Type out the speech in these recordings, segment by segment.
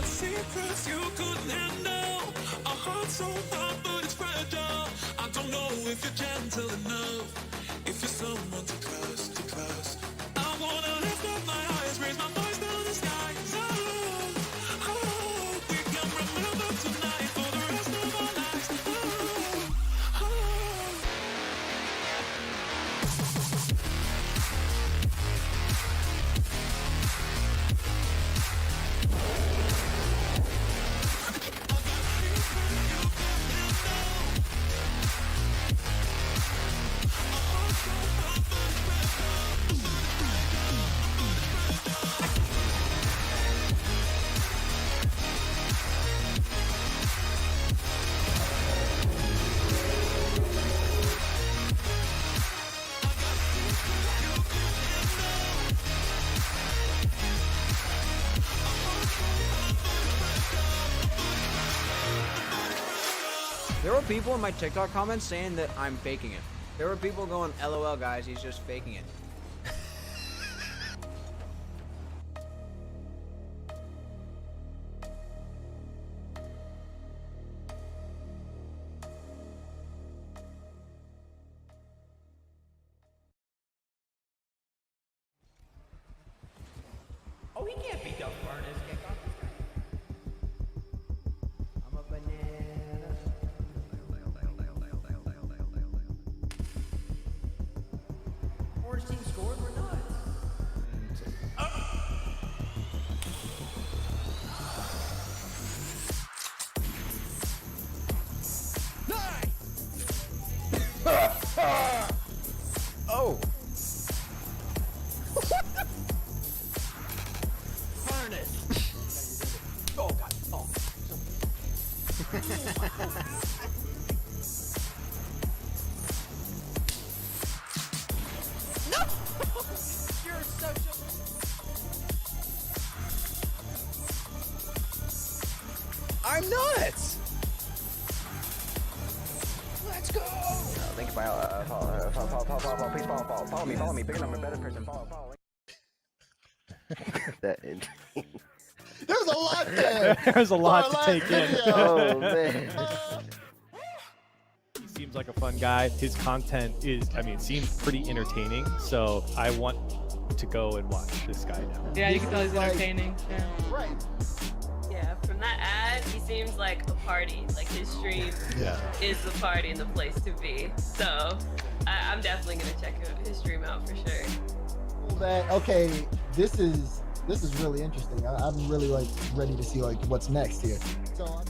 Secrets you couldn't handle. A heart so hard, but it's fragile. I don't know if you're gentle enough, if you're someone to trust, to trust. I wanna lift up my eyes, raise my voice to the sky. Oh, oh, we can remember tonight for the rest of our lives. Oh, oh. There were people in my TikTok comments saying that I'm faking it. There were people going, LOL guys, he's just faking it. Oh, he can't be TheeFURNAS. Get off this guy. I'm a banana. Orange team scored. We're nuts. Oh! Furnace. Oh God. Oh. No! You're such a. I'm nuts! Let's go. Thank you, follow me, bigger number, better person, follow. That There's a lot there. There's a lot to take in. oh man. He seems like a fun guy. His content is, I mean, seems pretty entertaining. So I want to go and watch this guy now. Yeah, you can tell he's entertaining. Yeah. Right. Yeah, from that ad, he seems like a party. Like his stream is the party and the place to be. So I'm definitely gonna check his stream out for sure. That okay. This is really interesting. I'm really like ready to see like what's next here. So I'm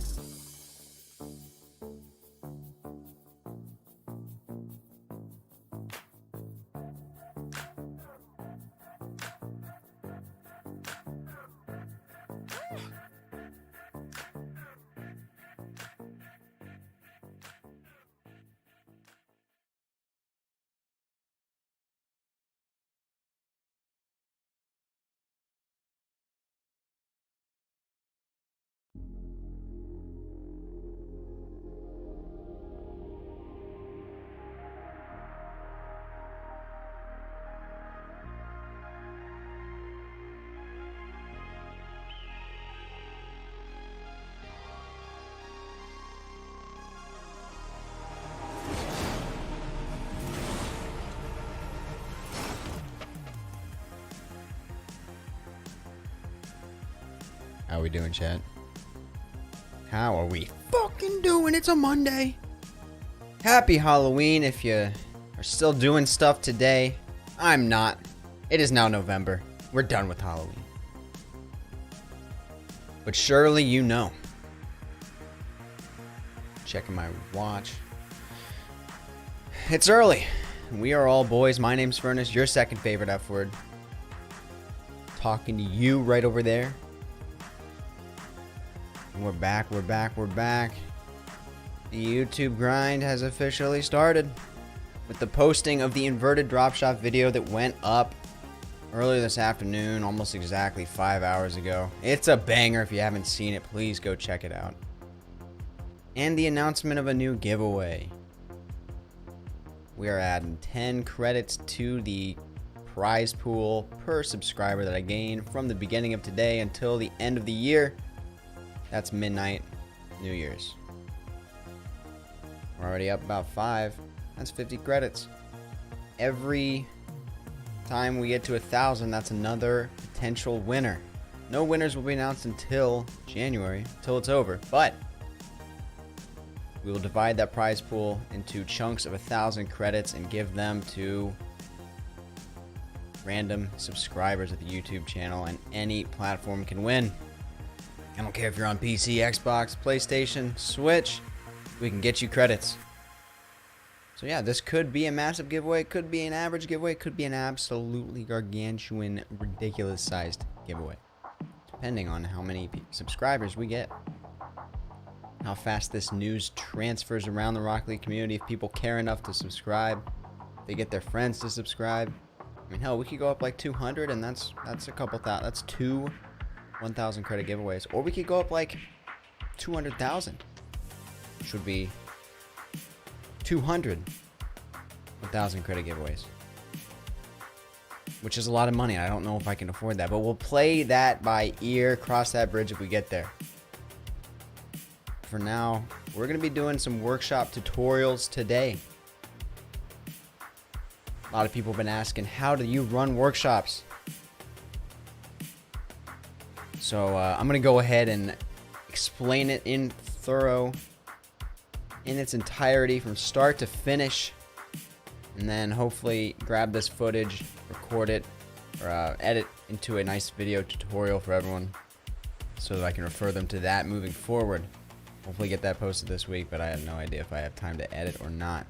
How are we doing, chat? How are we fucking doing? It's a Monday. Happy Halloween if you are still doing stuff today. I'm not. It is now November. We're done with Halloween. But surely you know. Checking my watch. It's early. We are all boys. My name's Furnace, your second favorite F word. Talking to you right over there. And we're back. The YouTube grind has officially started with the posting of the inverted drop shot video that went up earlier this afternoon, almost exactly 5 hours ago. It's a banger. If you haven't seen it, please go check it out. And the announcement of a new giveaway. We are adding 10 credits to the prize pool per subscriber that I gain from the beginning of today until the end of the year. That's midnight, New Year's. We're already up about 5. That's 50 credits. Every time we get to 1,000, that's another potential winner. No winners will be announced until January, until it's over. But we will divide that prize pool into chunks of 1,000 credits and give them to random subscribers of the YouTube channel, and any platform can win. I don't care if you're on PC, Xbox, PlayStation, Switch, we can get you credits. So yeah, this could be a massive giveaway, could be an average giveaway, could be an absolutely gargantuan, ridiculous sized giveaway. Depending on how many subscribers we get. How fast this news transfers around the Rocket League community. If people care enough to subscribe, they get their friends to subscribe. I mean, hell, we could go up like 200, and that's a couple thousand. That's 2 1,000 credit giveaways. Or we could go up like 200,000, which would be 200 1,000 credit giveaways, which is a lot of money. I don't know if I can afford that, but we'll play that by ear, cross that bridge if we get there. For now, we're going to be doing some workshop tutorials today. A lot of people have been asking, how do you run workshops? So I'm going to go ahead and explain it in its entirety from start to finish. And then hopefully grab this footage, record it, or edit into a nice video tutorial for everyone so that I can refer them to that moving forward. Hopefully get that posted this week, but I have no idea if I have time to edit or not.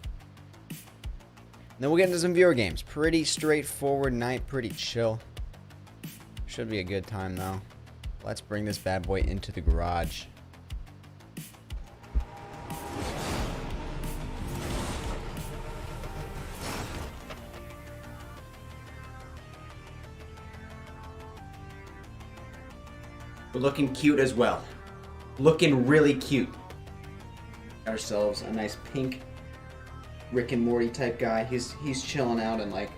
Then we'll get into some viewer games. Pretty straightforward night, pretty chill. Should be a good time though. Let's bring this bad boy into the garage. We're looking cute as well. Looking really cute. Got ourselves a nice pink Rick and Morty type guy. He's chilling out in like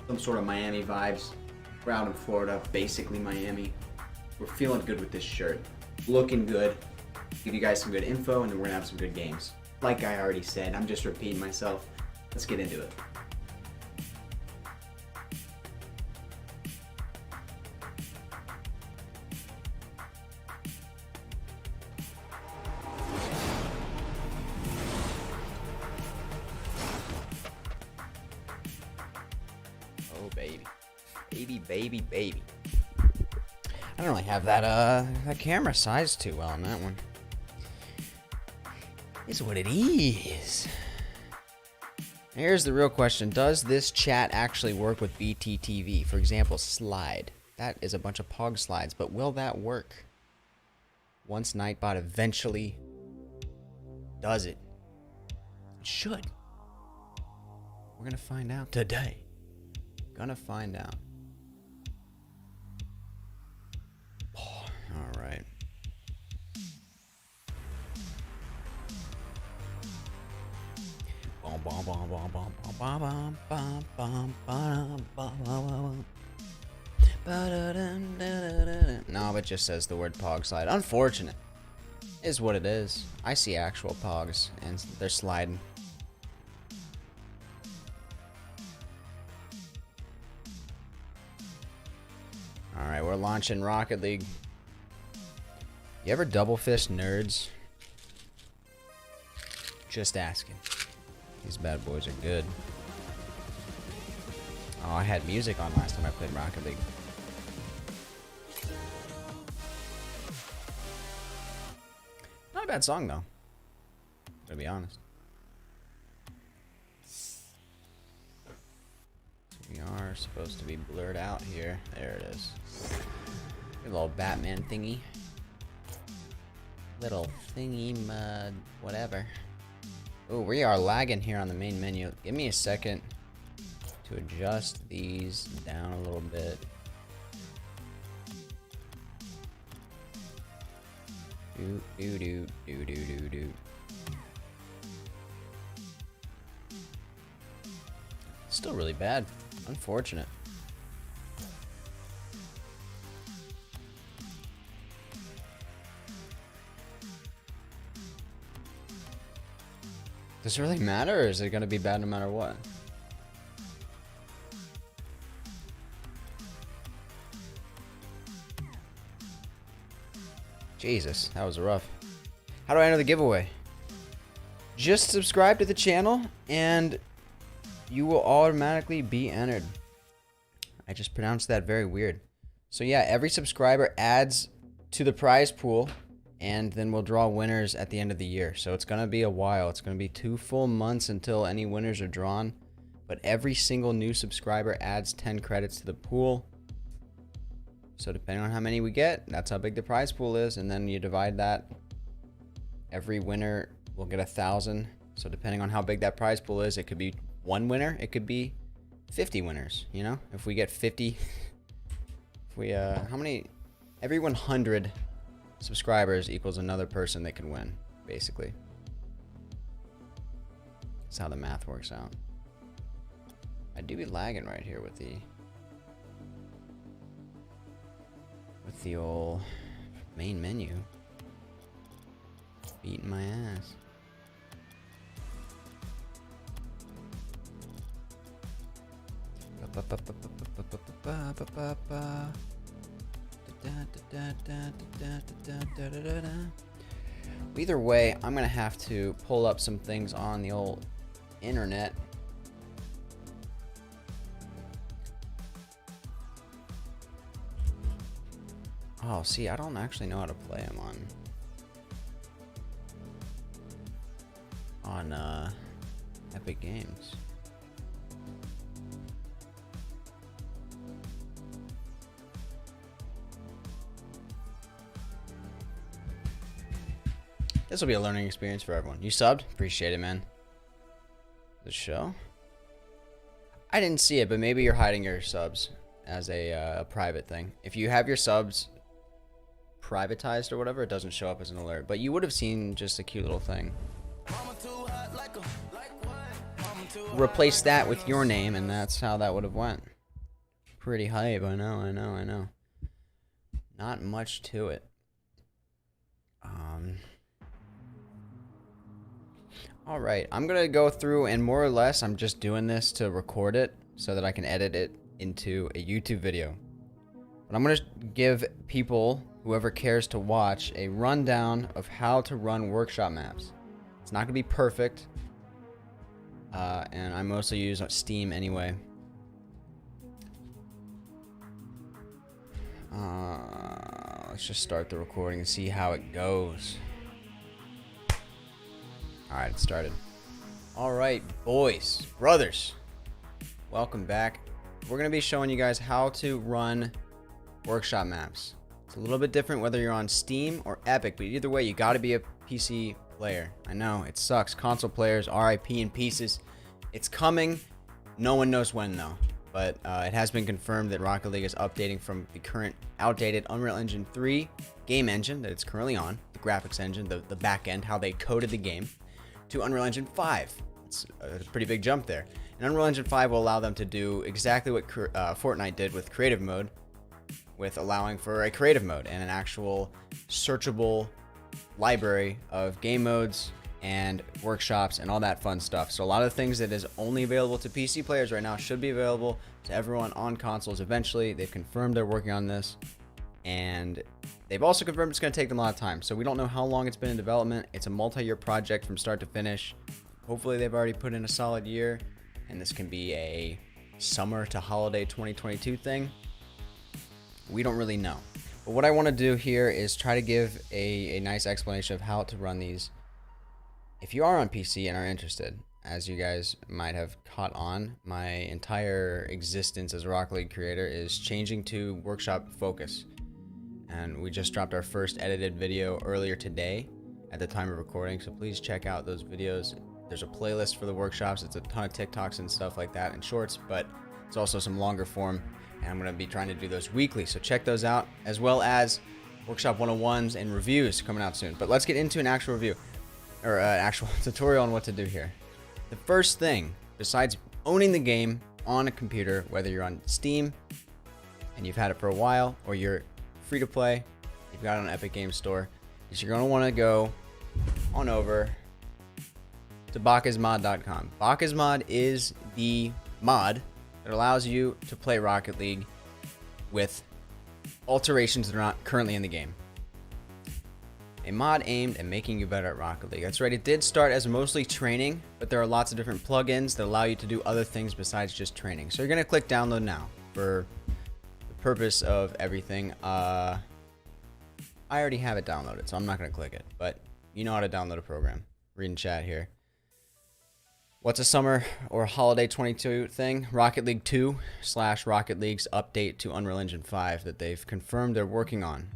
some sort of Miami vibes. We're out in Florida, basically Miami. We're feeling good with this shirt. Looking good. Give you guys some good info, and then we're gonna have some good games. Like I already said, I'm just repeating myself. Let's get into it. Baby. I don't really have that camera size too well on that one. Is what it is. Here's the real question. Does this chat actually work with BTTV? For example, slide. That is a bunch of POG slides, but will that work? Once Nightbot eventually does it. It should. We're gonna find out today. Gonna find out. All right. No, it just says the word pog slide. Unfortunate. Is what it is. I see actual pogs and they're sliding. Alright, we're launching Rocket League. You ever double fist nerds? Just asking. These bad boys are good. Oh, I had music on last time I played Rocket League. Not a bad song though, to be honest. We are supposed to be blurred out here. There it is. A little Batman thingy. Little thingy mud, whatever. Oh, we are lagging here on the main menu. Give me a second to adjust these down a little bit. Do do do do do do do. Still really bad. Unfortunate. Does it really matter, or is it going to be bad no matter what? Jesus, that was rough. How do I enter the giveaway? Just subscribe to the channel and you will automatically be entered. I just pronounced that very weird. So yeah, every subscriber adds to the prize pool, and then we'll draw winners at the end of the year. So it's gonna be a while. It's gonna be 2 full months until any winners are drawn. But every single new subscriber adds 10 credits to the pool. So depending on how many we get, that's how big the prize pool is, and then you divide that. Every winner will get 1,000. So depending on how big that prize pool is, it could be 1 winner, it could be 50 winners, you know? If we get 50, if we, how many, every 100 subscribers equals another person that can win, basically. That's how the math works out. I do be lagging right here with the old main menu. Beating my ass. Either way, I'm gonna have to pull up some things on the old internet. Oh, see, I don't actually know how to play them on Epic Games. This will be a learning experience for everyone. You subbed? Appreciate it, man. The show? I didn't see it, but maybe you're hiding your subs as a private thing. If you have your subs privatized or whatever, it doesn't show up as an alert. But you would have seen just a cute little thing. Replace that with your name, and that's how that would have went. Pretty hype, I know. Not much to it. Alright, I'm gonna go through, and more or less I'm just doing this to record it so that I can edit it into a YouTube video. But I'm gonna give people, whoever cares to watch, a rundown of how to run workshop maps. It's not gonna be perfect, and I mostly use Steam anyway. Let's just start the recording and see how it goes. Alright, it started. Alright, boys, brothers, welcome back. We're going to be showing you guys how to run workshop maps. It's a little bit different whether you're on Steam or Epic, but either way, you got to be a PC player. I know, it sucks. Console players, RIP in pieces. It's coming. No one knows when, though. But it has been confirmed that Rocket League is updating from the current outdated Unreal Engine 3 game engine that it's currently on, the graphics engine, the back end, how they coded the game, to Unreal Engine 5. It's a pretty big jump there. And Unreal Engine 5 will allow them to do exactly what Fortnite did with creative mode, with allowing for a creative mode and an actual searchable library of game modes and workshops and all that fun stuff. So a lot of the things that is only available to PC players right now should be available to everyone on consoles eventually. They've confirmed they're working on this. and they've also confirmed it's going to take them a lot of time. So we don't know how long it's been in development. It's a multi-year project from start to finish. Hopefully they've already put in a solid year, and this can be a summer to holiday 2022 thing. We don't really know. But what I want to do here is try to give a nice explanation of how to run these. If you are on PC and are interested, as you guys might have caught on, my entire existence as a Rocket League creator is changing to workshop focus. And we just dropped our first edited video earlier today at the time of recording, so please check out those videos. There's a playlist for the workshops. It's a ton of TikToks and stuff like that and shorts, but it's also some longer form, and I'm going to be trying to do those weekly, so check those out, as well as workshop 101s and reviews coming out soon. But let's get into an actual review, or an actual tutorial on what to do here. The first thing, besides owning the game on a computer, whether you're on Steam and you've had it for a while, or you're free to play, you've got it on Epic Games Store, is you're going to want to go on over to bacchusmod.com. Bacchusmod is the mod that allows you to play Rocket League with alterations that are not currently in the game. A mod aimed at making you better at Rocket League. That's right, it did start as mostly training, but there are lots of different plugins that allow you to do other things besides just training. So you're going to click download now for the purpose of everything. I already have it downloaded, so I'm not going to click it, but you know how to download a program. Read in chat here. What's a summer or holiday 22 thing? Rocket League 2 / Rocket League's update to Unreal Engine 5 that they've confirmed they're working on.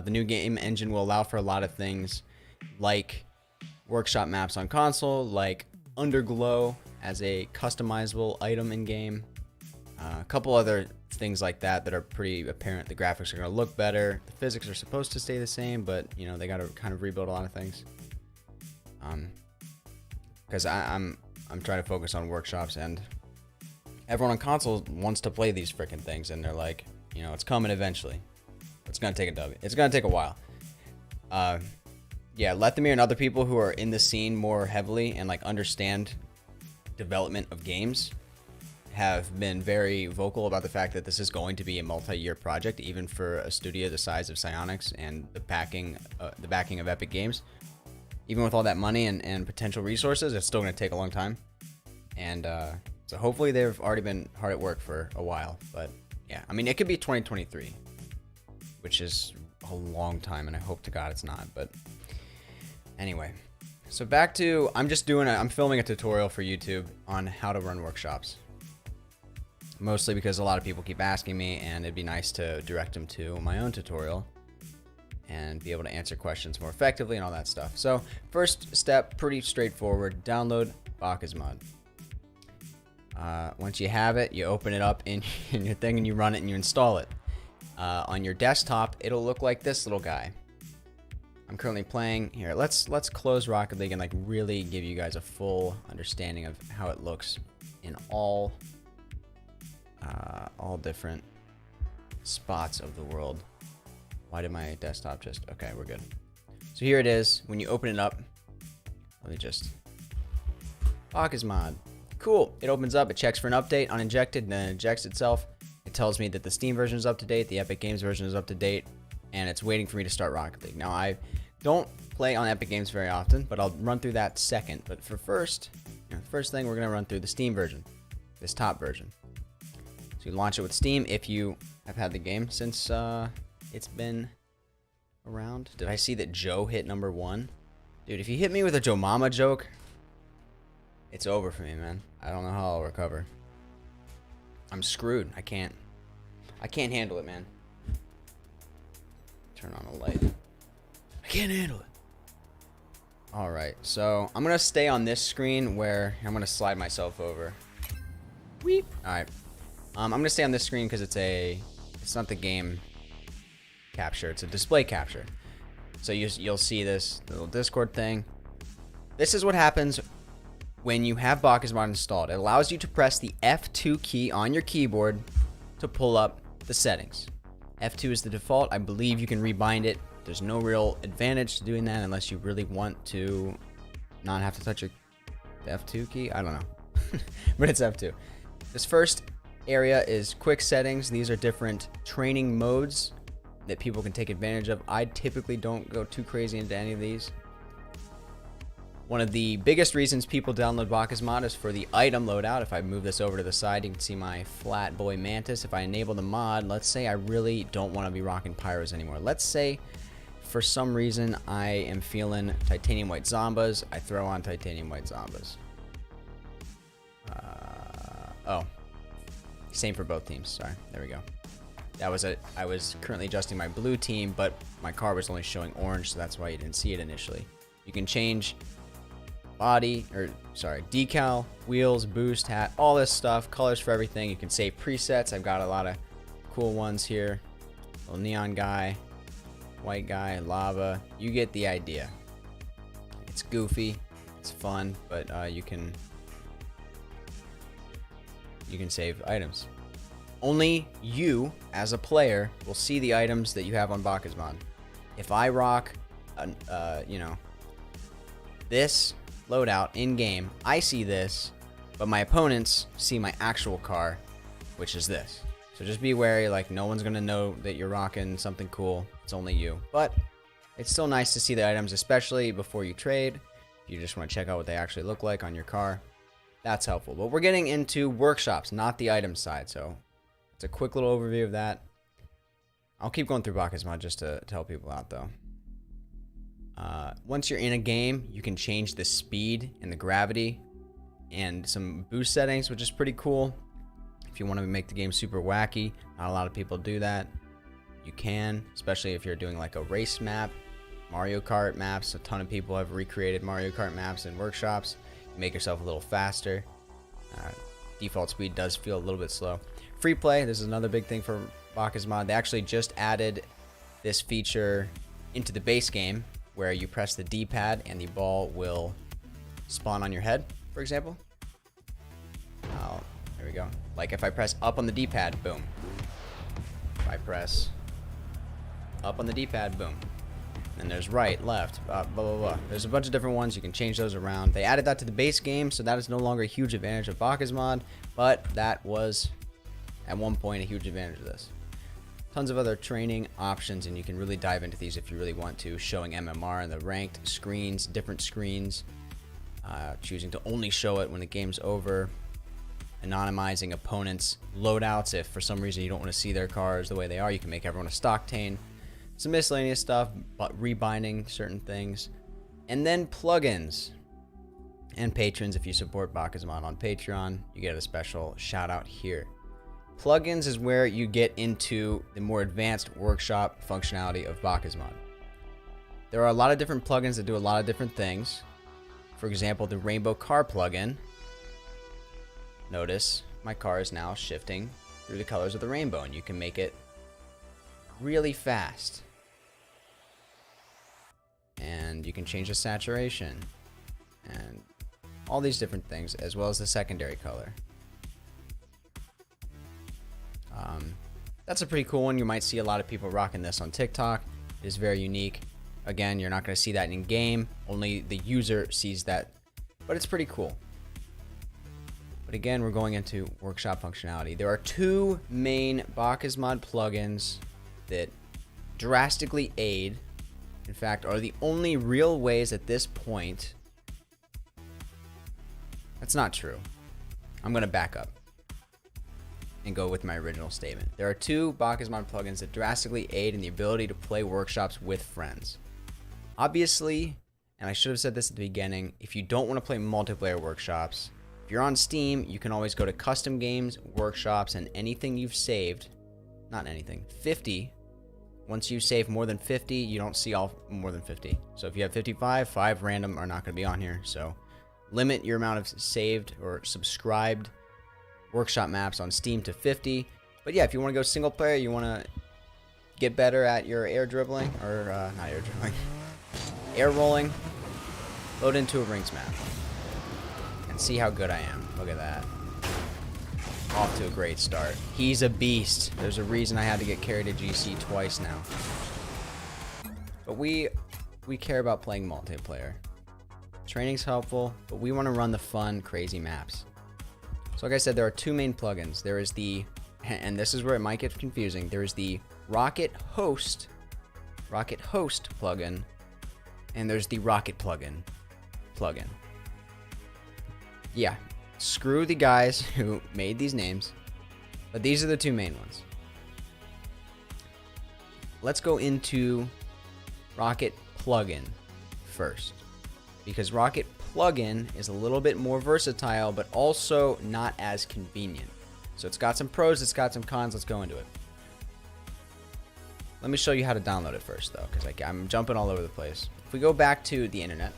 The new game engine will allow for a lot of things like workshop maps on console, like Underglow as a customizable item in game. A couple other things like that that are pretty apparent. The graphics are going to look better. The physics are supposed to stay the same, but you know, they got to kind of rebuild a lot of things. Because I'm trying to focus on workshops, and everyone on console wants to play these freaking things, and they're like, you know, it's coming eventually. It's gonna take a W. It's gonna take a while. Yeah, Lethamir and other people who are in the scene more heavily and like understand development of games have been very vocal about the fact that this is going to be a multi-year project, even for a studio the size of Psyonix and the backing of Epic Games. Even with all that money and potential resources, it's still going to take a long time. And so hopefully they've already been hard at work for a while. But yeah, I mean, it could be 2023, which is a long time, and I hope to God it's not. But anyway, so back to, I'm filming a tutorial for YouTube on how to run workshops. Mostly because a lot of people keep asking me, and it'd be nice to direct them to my own tutorial and be able to answer questions more effectively and all that stuff. So first step, pretty straightforward. Download Bacchusmod. Once you have it, you open it up in your thing and you run it and you install it. On your desktop, it'll look like this little guy. I'm currently playing here. Let's close Rocket League and like really give you guys a full understanding of how it looks in all different spots of the world. Why did my desktop just... Okay, we're good. So here it is. When you open it up, let me just... Bacchusmod. Cool. It opens up. It checks for an update, uninjected, and then it injects itself. It tells me that the Steam version is up to date, the Epic Games version is up to date, and it's waiting for me to start Rocket League. Now, I don't play on Epic Games very often, but I'll run through that second. But for first, the first thing, we're going to run through the Steam version, this top version. So you launch it with Steam if you have had the game since... it's been around. Did I see that Joe hit number 1? Dude, if you hit me with a Joe Mama joke, it's over for me, man. I don't know how I'll recover. I'm screwed. I can't handle it, man. Turn on a light. I can't handle it. Alright, so I'm going to stay on this screen where I'm going to slide myself over. Weep. Alright. I'm going to stay on this screen because it's not the game capture, it's a display capture. So you'll see this little Discord thing. This is what happens when you have Bacchusmod installed. It allows you to press the F2 key on your keyboard to pull up the settings. F2 is the default. I believe you can rebind it. There's no real advantage to doing that unless you really want to not have to touch the F2 key. I don't know. But it's F2. This first area is quick settings. These are different training modes that people can take advantage of. I typically don't go too crazy into any of these. One of the biggest reasons people download Bacchus mod is for the item loadout. If I move this over to the side, you can see my flat boy mantis. If I enable the mod, let's say I really don't want to be rocking pyros anymore. Let's say for some reason I am feeling titanium white zombas. I throw on titanium white zombas. Oh, same for both teams. Sorry, there we go. That was it. I was currently adjusting my blue team, but my car was only showing orange, so that's why you didn't see it initially. You can change decal, wheels, boost, hat, all this stuff, colors for everything. You can save presets. I've got a lot of cool ones here. Little neon guy, white guy, lava. You get the idea. It's goofy, it's fun, but you can save items. Only you, as a player, will see the items that you have on Bacchus mod. If I rock, this loadout in game, I see this, but my opponents see my actual car, which is this. So just be wary, like no one's gonna know that you're rocking something cool. It's only you. But it's still nice to see the items, especially before you trade. If you just want to check out what they actually look like on your car, that's helpful. But we're getting into workshops, not the item side. So it's a quick little overview of that. I'll keep going through Bacchus mod just to help people out though. Once you're in a game, you can change the speed and the gravity and some boost settings, which is pretty cool. If you want to make the game super wacky, not a lot of people do that. You can, especially if you're doing like a race map, Mario Kart maps. A ton of people have recreated Mario Kart maps in workshops. You make yourself a little faster. Default speed does feel a little bit slow. Free play, this is another big thing for Bacchus mod. They actually just added this feature into the base game where you press the D-pad and the ball will spawn on your head, for example. There we go. Like if I press up on the D-pad, boom. If I press up on the D-pad, boom. And there's right, left, blah, blah, blah. There's a bunch of different ones. You can change those around. They added that to the base game, so that is no longer a huge advantage of Bacchus mod, but that was at one point a huge advantage of this. Tons of other training options, and you can really dive into these if you really want to, showing MMR and the ranked screens, different screens, choosing to only show it when the game's over, anonymizing opponents' loadouts. If for some reason you don't want to see their cars the way they are, you can make everyone a stock tane. Some miscellaneous stuff, but rebinding certain things. And then plugins and patrons. If you support Bacchus mod on Patreon, you get a special shout out here. Plugins is where you get into the more advanced workshop functionality of Bacchus mod. There are a lot of different plugins that do a lot of different things. For example, the rainbow car plugin. Notice my car is now shifting through the colors of the rainbow, and you can make it really fast. And you can change the saturation and all these different things, as well as the secondary color. That's a pretty cool one. You might see a lot of people rocking this on TikTok. It is very unique. Again, you're not going to see that in game. Only the user sees that, but it's pretty cool. But again, we're going into workshop functionality. There are two main Bacchus mod plugins that drastically aid, in fact, are the only real ways at this point. That's not true. I'm going to back up and go with my original statement. There are two Bacchus mod plugins that drastically aid in the ability to play workshops with friends. Obviously, and I should have said this at the beginning, if you don't want to play multiplayer workshops, if you're on Steam, you can always go to custom games, workshops, and anything you've saved, not anything, 50. Once you save more than 50, you don't see all more than 50. So if you have 55, 5 random are not going to be on here. So limit your amount of saved or subscribed workshop maps on Steam to 50. But yeah, if you want to go single player, you want to get better at your air dribbling, or not air dribbling, air rolling, load into a rings map and see how good I am. Look at that. Off to a great start. He's a beast. There's a reason I had to get carried to GC twice now. But we care about playing multiplayer. Training's helpful, but we want to run the fun, crazy maps. So like I said, there are two main plugins. There is the, and this is where it might get confusing, there is the Rocket Host plugin, and there's the Rocket plugin. Yeah, screw the guys who made these names, but these are the two main ones. Let's go into Rocket plugin first, because Rocket plugin is a little bit more versatile, but also not as convenient. So it's got some pros, it's got some cons. Let's go into it. Let me show you how to download it first, though, because I'm jumping all over the place. If we go back to the internet,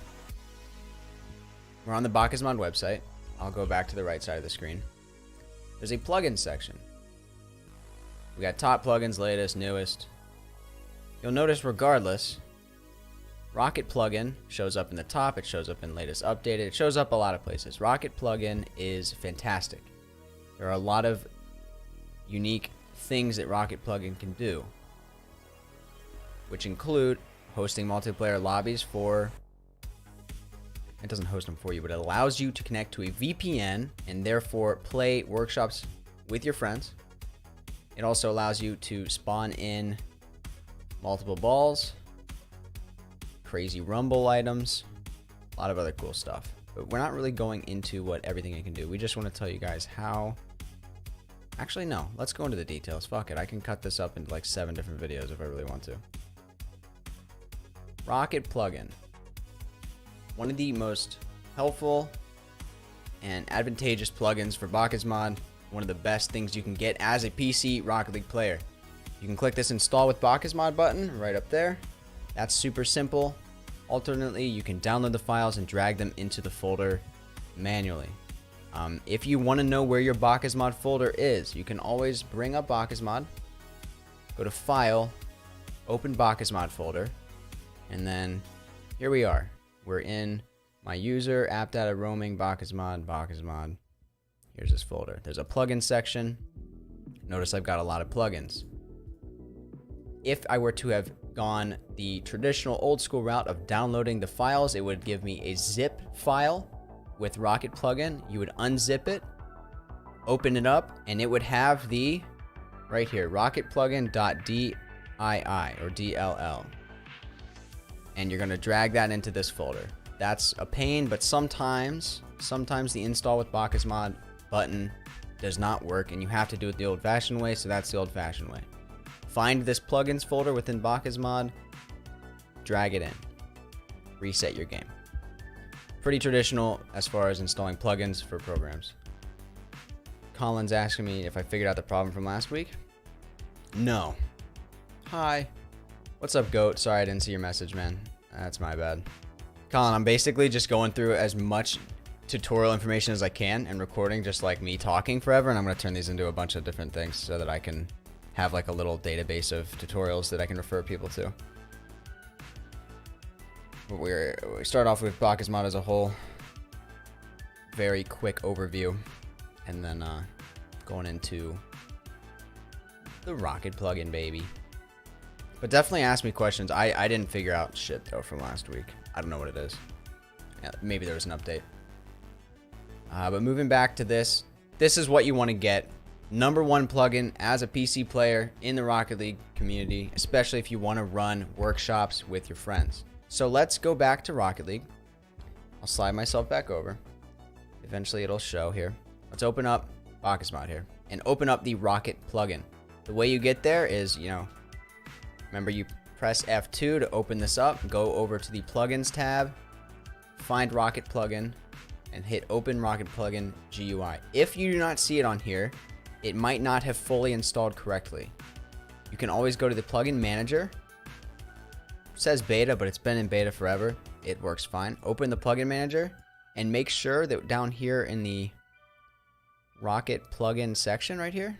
we're on the Bakasmod website. I'll go back to the right side of the screen. There's a plugin section. We got top plugins, latest, newest. You'll notice regardless, Rocket plugin shows up in the top. It shows up in latest updated. It shows up a lot of places. Rocket plugin is fantastic. There are a lot of unique things that Rocket plugin can do, which include hosting multiplayer lobbies for... It doesn't host them for you, but it allows you to connect to a VPN and therefore play workshops with your friends. It also allows you to spawn in multiple balls, crazy rumble items, a lot of other cool stuff. But we're not really going into what everything it can do. We just want to tell you guys how... Actually, no. Let's go into the details. Fuck it. I can cut this up into like 7 different videos if I really want to. Rocket plugin. One of the most helpful and advantageous plugins for Bakasmod. One of the best things you can get as a PC Rocket League player. You can click this install with Bakasmod button right up there. That's super simple. Alternately, you can download the files and drag them into the folder manually. If you want to know where your Bakasmod folder is, you can always bring up Bakasmod, go to File, open Bakasmod folder, and then here we are. We're in my user, app data, roaming, Bakasmod. Here's this folder. There's a plugin section. Notice I've got a lot of plugins. If I were to have gone the traditional old school route of downloading the files, it would give me a zip file with Rocket plugin. You would unzip it, open it up, and it would have the, right here, rocketplugin.dii or DLL. And you're gonna drag that into this folder. That's a pain, but sometimes the install with Bakasmod button does not work, and you have to do it the old-fashioned way, so that's the old-fashioned way. Find this plugins folder within Bakasmod, drag it in, reset your game. Pretty traditional as far as installing plugins for programs. Colin's asking me if I figured out the problem from last week. No. Hi. What's up, Goat? Sorry I didn't see your message, man. That's my bad. Colin, I'm basically just going through as much tutorial information as I can and recording just like me talking forever, and I'm going to turn these into a bunch of different things so that I can have like a little database of tutorials that I can refer people to. We start off with Bakasmod as a whole. Very quick overview, and then going into the Rocket plugin, baby. But definitely ask me questions. I didn't figure out shit though from last week. I don't know what it is. Yeah, maybe there was an update. But moving back to this is what you want to get. #1 plugin as a PC player in the Rocket League community, especially if you want to run workshops with your friends. So let's go back to Rocket League. I'll slide myself back over. Eventually it'll show here. Let's open up Bakasmod here and open up the Rocket plugin. The way you get there is, remember you press F2 to open this up, go over to the plugins tab, find Rocket plugin, and hit open Rocket plugin GUI. If you do not see it on here, it might not have fully installed correctly. You can always go to the plugin manager. It says beta, but it's been in beta forever. It works fine. Open the plugin manager and make sure that down here in the Rocket plugin section right here,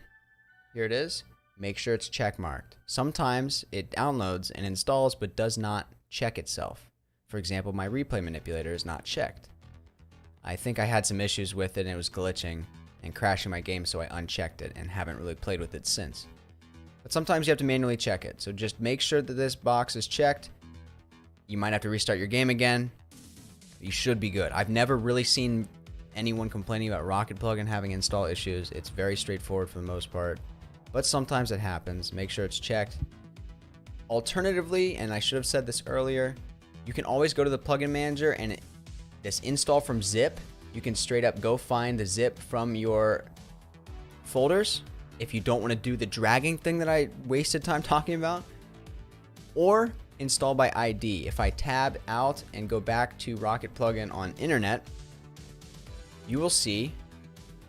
here it is, make sure it's check marked. Sometimes it downloads and installs but does not check itself. For example, my replay manipulator is not checked. I think I had some issues with it and it was glitching and crashing my game, so I unchecked it and haven't really played with it since. But sometimes you have to manually check it, so just make sure that this box is checked. You might have to restart your game again. You should be good. I've never really seen anyone complaining about Rocket plugin having install issues. It's very straightforward for the most part. but sometimes it happens. Make sure it's checked. Alternatively, and I should have said this earlier, you can always go to the plugin manager and this install from zip. You can straight up go find the zip from your folders if you don't want to do the dragging thing that I wasted time talking about, or install by ID. If I tab out and go back to Rocket Plugin on internet, you will see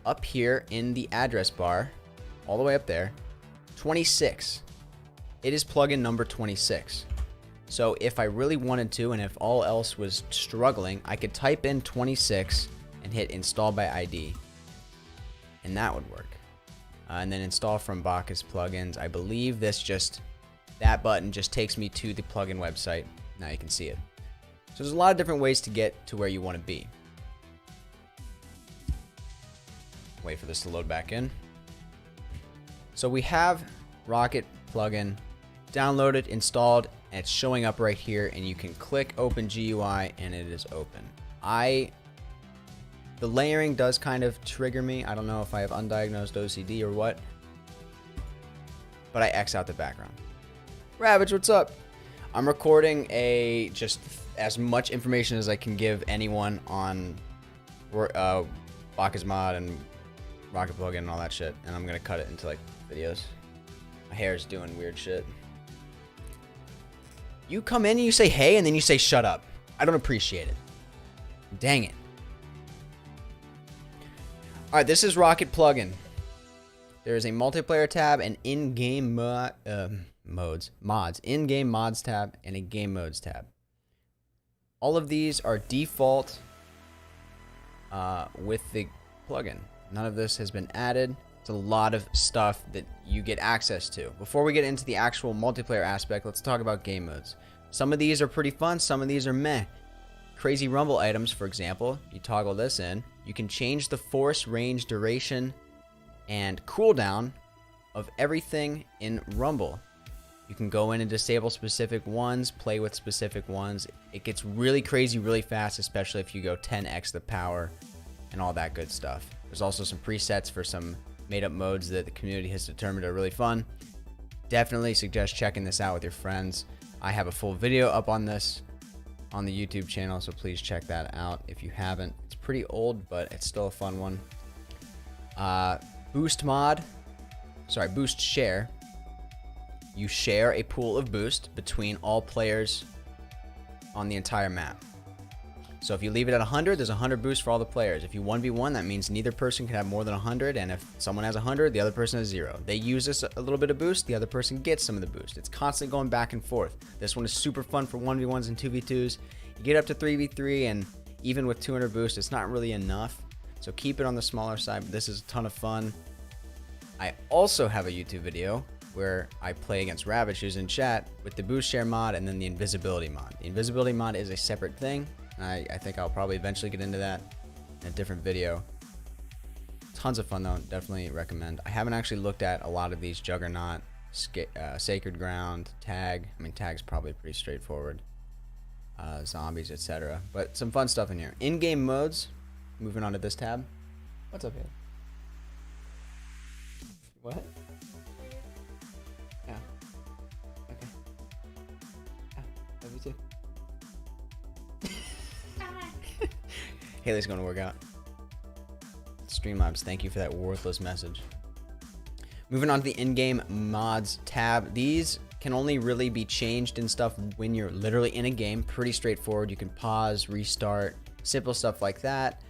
up here in the address bar, all the way up there, 26. It is plugin number 26. So if I really wanted to, and if all else was struggling, I could type in 26 and hit install by ID, and that would work. And then install from Bacchus plugins. I believe that button just takes me to the plugin website. Now you can see it. So there's a lot of different ways to get to where you want to be. Wait for this to load back in. So we have Rocket plugin downloaded, installed, and it's showing up right here, and you can click open GUI and it is open. The layering does kind of trigger me. I don't know if I have undiagnosed OCD or what, but I X out the background. Ravage, what's up? I'm recording just as much information as I can give anyone on Bacchus mod and Rocket plugin and all that shit, and I'm gonna cut it into like videos. My hair is doing weird shit. You come in and you say hey, and then you say shut up. I don't appreciate it. Dang it. All right, this is Rocket plugin. There is a multiplayer tab, an in-game mods, in-game mods tab, and a game modes tab. All of these are default with the plugin. None of this has been added. It's a lot of stuff that you get access to. Before we get into the actual multiplayer aspect, let's talk about game modes. Some of these are pretty fun, some of these are meh. Crazy Rumble items, for example, you toggle this in, you can change the force, range, duration, and cooldown of everything in Rumble. You can go in and disable specific ones, play with specific ones. It gets really crazy really fast, especially if you go 10x the power and all that good stuff. There's also some presets for some made-up modes that the community has determined are really fun. Definitely suggest checking this out with your friends. I have a full video up on this on the YouTube channel, so please check that out if you haven't. It's pretty old, but it's still a fun one. Boost share. You share a pool of boost between all players on the entire map. So if you leave it at 100, there's 100 boost for all the players. If you 1v1, that means neither person can have more than 100, and if someone has 100, the other person has 0. They use this a little bit of boost, the other person gets some of the boost. It's constantly going back and forth. This one is super fun for 1v1s and 2v2s. You get up to 3v3, and even with 200 boost, it's not really enough. So keep it on the smaller side, but this is a ton of fun. I also have a YouTube video where I play against Ravage, who's in chat, with the boost share mod and then the invisibility mod. The invisibility mod is a separate thing. I think I'll probably eventually get into that in a different video. Tons of fun though, definitely recommend. I haven't actually looked at a lot of these Juggernaut, Sacred Ground, Tag. I mean, Tag's probably pretty straightforward. Zombies, etc. But some fun stuff in here. In-game modes, moving on to this tab. What's up here? What? Yeah. Okay. Yeah, love you too. Haley's going to work out. Streamlabs, thank you for that worthless message. Moving on to the in-game mods tab. These can only really be changed and stuff when you're literally in a game. Pretty straightforward. You can pause, restart, simple stuff like that.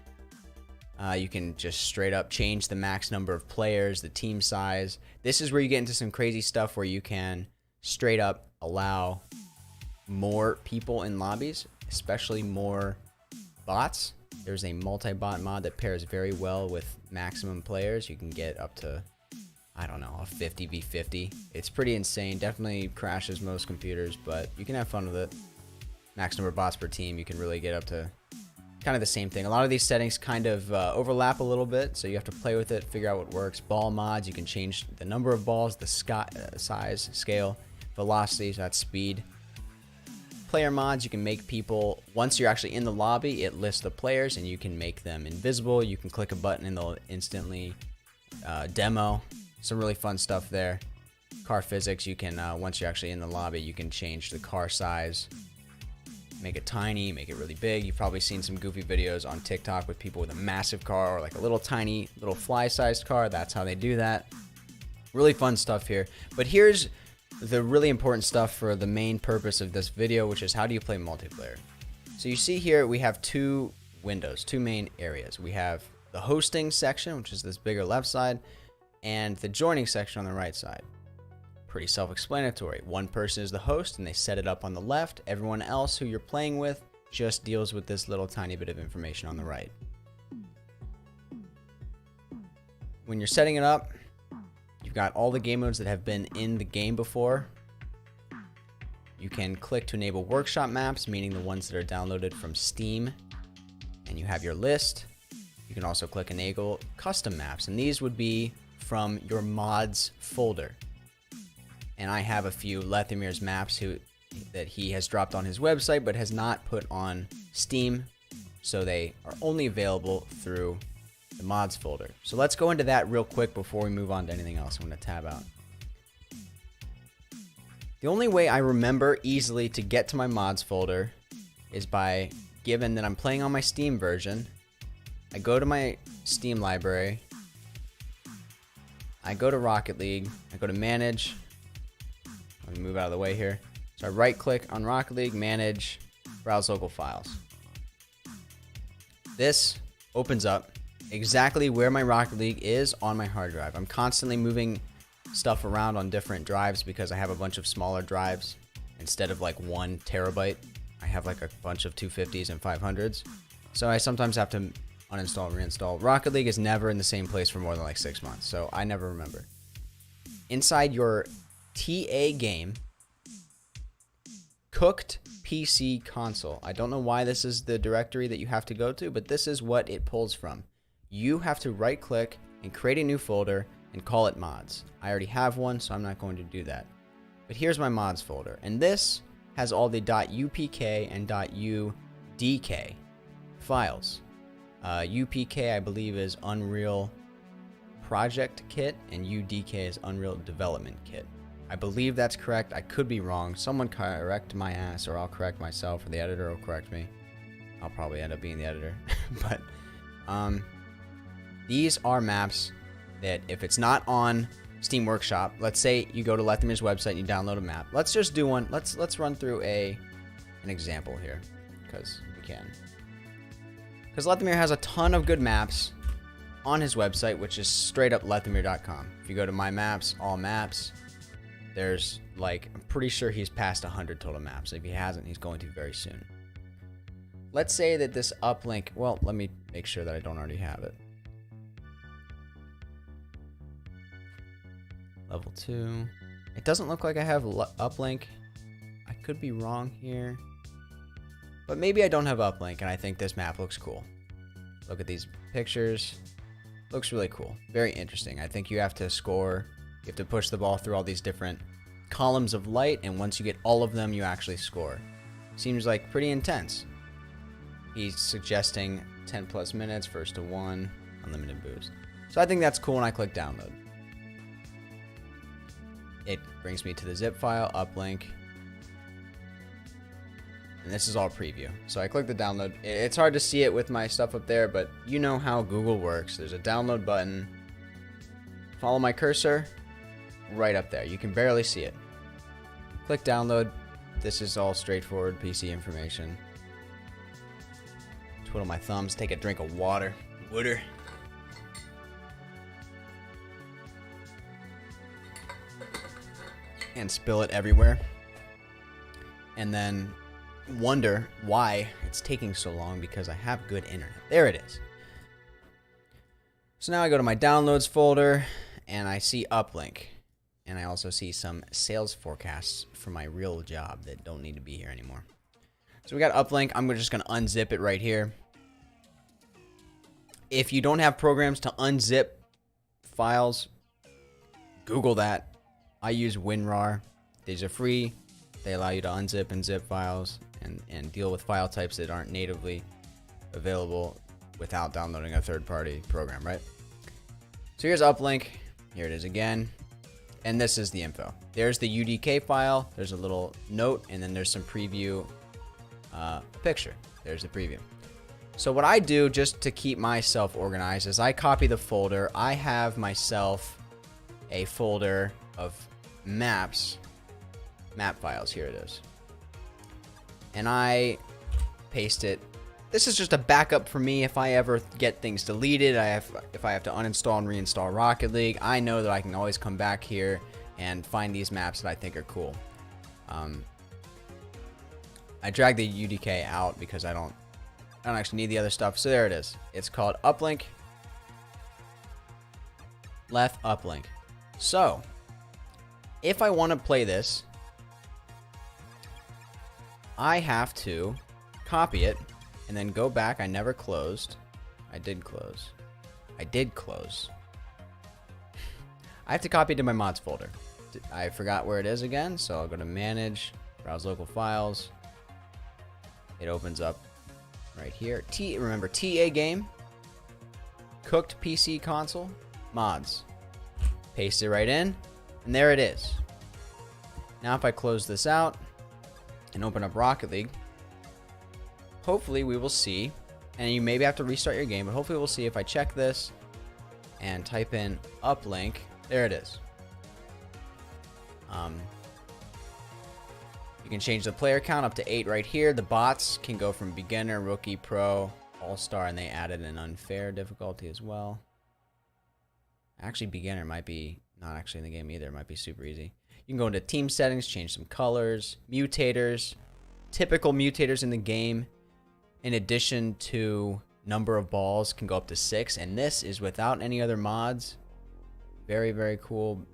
You can just straight up change the max number of players, the team size. This is where you get into some crazy stuff where you can straight up allow more people in lobbies, especially more bots. There's a multi-bot mod that pairs very well with maximum players. You can get up to, I don't know, a 50v50. It's pretty insane. Definitely crashes most computers, but you can have fun with it. Max number of bots per team. You can really get up to kind of the same thing. A lot of these settings kind of overlap a little bit, so you have to play with it, figure out what works. Ball mods, you can change the number of balls, the size, scale, velocity, so that's speed. Player mods, you can make people, once you're actually in the lobby, it lists the players and you can make them invisible. You can click a button and they'll instantly demo. some really fun stuff there. Car physics, you can, once you're actually in the lobby, you can change the car size. Make it tiny, make it really big. You've probably seen some goofy videos on TikTok with people with a massive car or like a little tiny, little fly-sized car. That's how they do that. Really fun stuff here. But here's the really important stuff for the main purpose of this video, which is how do you play multiplayer. So you see here we have two windows, two main areas. We have the hosting section, which is this bigger left side, and the joining section on the right side. Pretty self-explanatory. One person is the host and they set it up on the left. Everyone else who you're playing with just deals with this little tiny bit of information on the right. When you're setting it up, you've got all the game modes that have been in the game before. You can click to enable workshop maps, meaning the ones that are downloaded from Steam, and you have your list. You can also click enable custom maps, and these would be from your mods folder. And I have a few Lethamir's maps that he has dropped on his website but has not put on Steam, so they are only available through the mods folder. So let's go into that real quick before we move on to anything else. I'm going to tab out. The only way I remember easily to get to my mods folder is by, given that I'm playing on my Steam version, I go to my Steam library, I go to Rocket League, I go to manage. Let me move out of the way here. So I right click on Rocket League, manage, browse local files. This opens up exactly where my Rocket League is on my hard drive. I'm constantly moving stuff around on different drives because I have a bunch of smaller drives. Instead of like 1 terabyte, I have like a bunch of 250s and 500s. So I sometimes have to uninstall and reinstall. Rocket League is never in the same place for more than like 6 months, so I never remember. Inside your TA game, cooked PC console. I don't know why this is the directory that you have to go to, but this is what it pulls from. You have to right click and create a new folder and call it mods. I already have one, so I'm not going to do that. But here's my mods folder, and this has all the .upk and .udk files. UPK, I believe, is Unreal Project Kit, and UDK is Unreal Development Kit. I believe that's correct. I could be wrong. Someone correct my ass, or I'll correct myself, or the editor will correct me. I'll probably end up being the editor. But these are maps that if it's not on Steam Workshop, let's say you go to Lethamir's website and you download a map. Let's just do one. Let's run through an example here, because we can. Because Lethamir has a ton of good maps on his website, which is straight up lethamir.com. If you go to my maps, all maps, there's like, I'm pretty sure he's passed 100 total maps. If he hasn't, he's going to very soon. Let's say that this uplink, well, let me make sure that I don't already have it. Level 2. It doesn't look like I have uplink. I could be wrong here. But maybe I don't have uplink, and I think this map looks cool. Look at these pictures. Looks really cool. Very interesting. I think you have to score. You have to push the ball through all these different columns of light, and once you get all of them, you actually score. Seems like pretty intense. He's suggesting 10 plus minutes, first to 1, unlimited boost. So I think that's cool, and I click download. It brings me to the zip file, uplink. And this is all preview. So I click the download. It's hard to see it with my stuff up there, but you know how Google works. There's a download button. Follow my cursor. Right up there. You can barely see it. Click download. This is all straightforward PC information. Twiddle my thumbs. Take a drink of water. Water. And spill it everywhere. And then wonder why it's taking so long, because I have good internet. There it is. So now I go to my downloads folder and I see uplink. And I also see some sales forecasts for my real job that don't need to be here anymore. So we got uplink. I'm just going to unzip it right here. If you don't have programs to unzip files, Google that. I use WinRAR. These are free. They allow you to unzip and zip files and deal with file types that aren't natively available without downloading a third-party program, right? So here's uplink. Here it is again. And this is the info. There's the UDK file. There's a little note, and then there's some preview picture. There's the preview. So what I do just to keep myself organized is I copy the folder. I have myself a folder of map files. Here it is. And I paste it. This is just a backup for me if I ever get things deleted. If I have to uninstall and reinstall Rocket League, I know that I can always come back here and find these maps that I think are cool. I drag the UDK out because I don't actually need the other stuff. So there it is. It's called uplink. Left uplink. So if I want to play this, I have to copy it and then go back. I never closed. I did close. I have to copy it to my mods folder. I forgot where it is again, so I'll go to manage, browse local files. It opens up right here. Remember, TA game, cooked PC console, mods. Paste it right in, and there it is. Now if I close this out and open up Rocket League, hopefully we will see, and you maybe have to restart your game, but hopefully we'll see if I check this and type in uplink. There it is. You can change the player count up to 8 right here. The bots can go from beginner, rookie, pro, all-star, and they added an unfair difficulty as well. Actually, beginner might be not actually in the game either. It might be super easy. You can go into team settings, change some colors, mutators, typical mutators in the game. In addition to number of balls can go up to 6, and this is without any other mods. Very, very cool.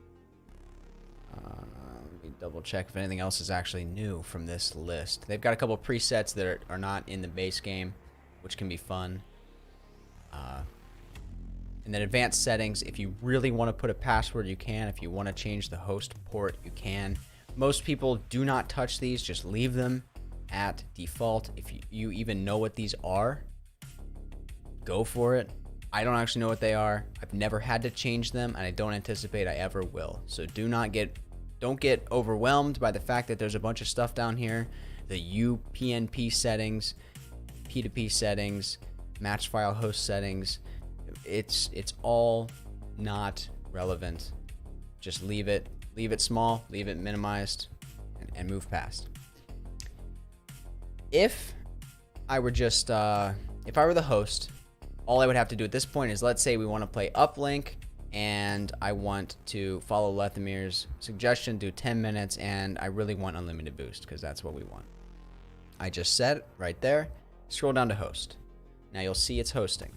Let me double check if anything else is actually new from this list. They've got a couple presets that are not in the base game, which can be fun. And then advanced settings, if you really want to put a password, you can. If you want to change the host port, you can. Most people do not touch these, just leave them at default. If you even know what these are, go for it. I don't actually know what they are. I've never had to change them, and I don't anticipate I ever will. So don't get overwhelmed by the fact that there's a bunch of stuff down here. The UPnP settings, P2P settings, match file host settings. It's all not relevant. Just leave it small, leave it minimized, and move past. If I were just if I were the host, all I would have to do at this point is, let's say we want to play uplink and I want to follow Lethamir's suggestion, do 10 minutes, and I really want unlimited boost because that's what we want. I just set it right there, scroll down to host. Now you'll see it's hosting.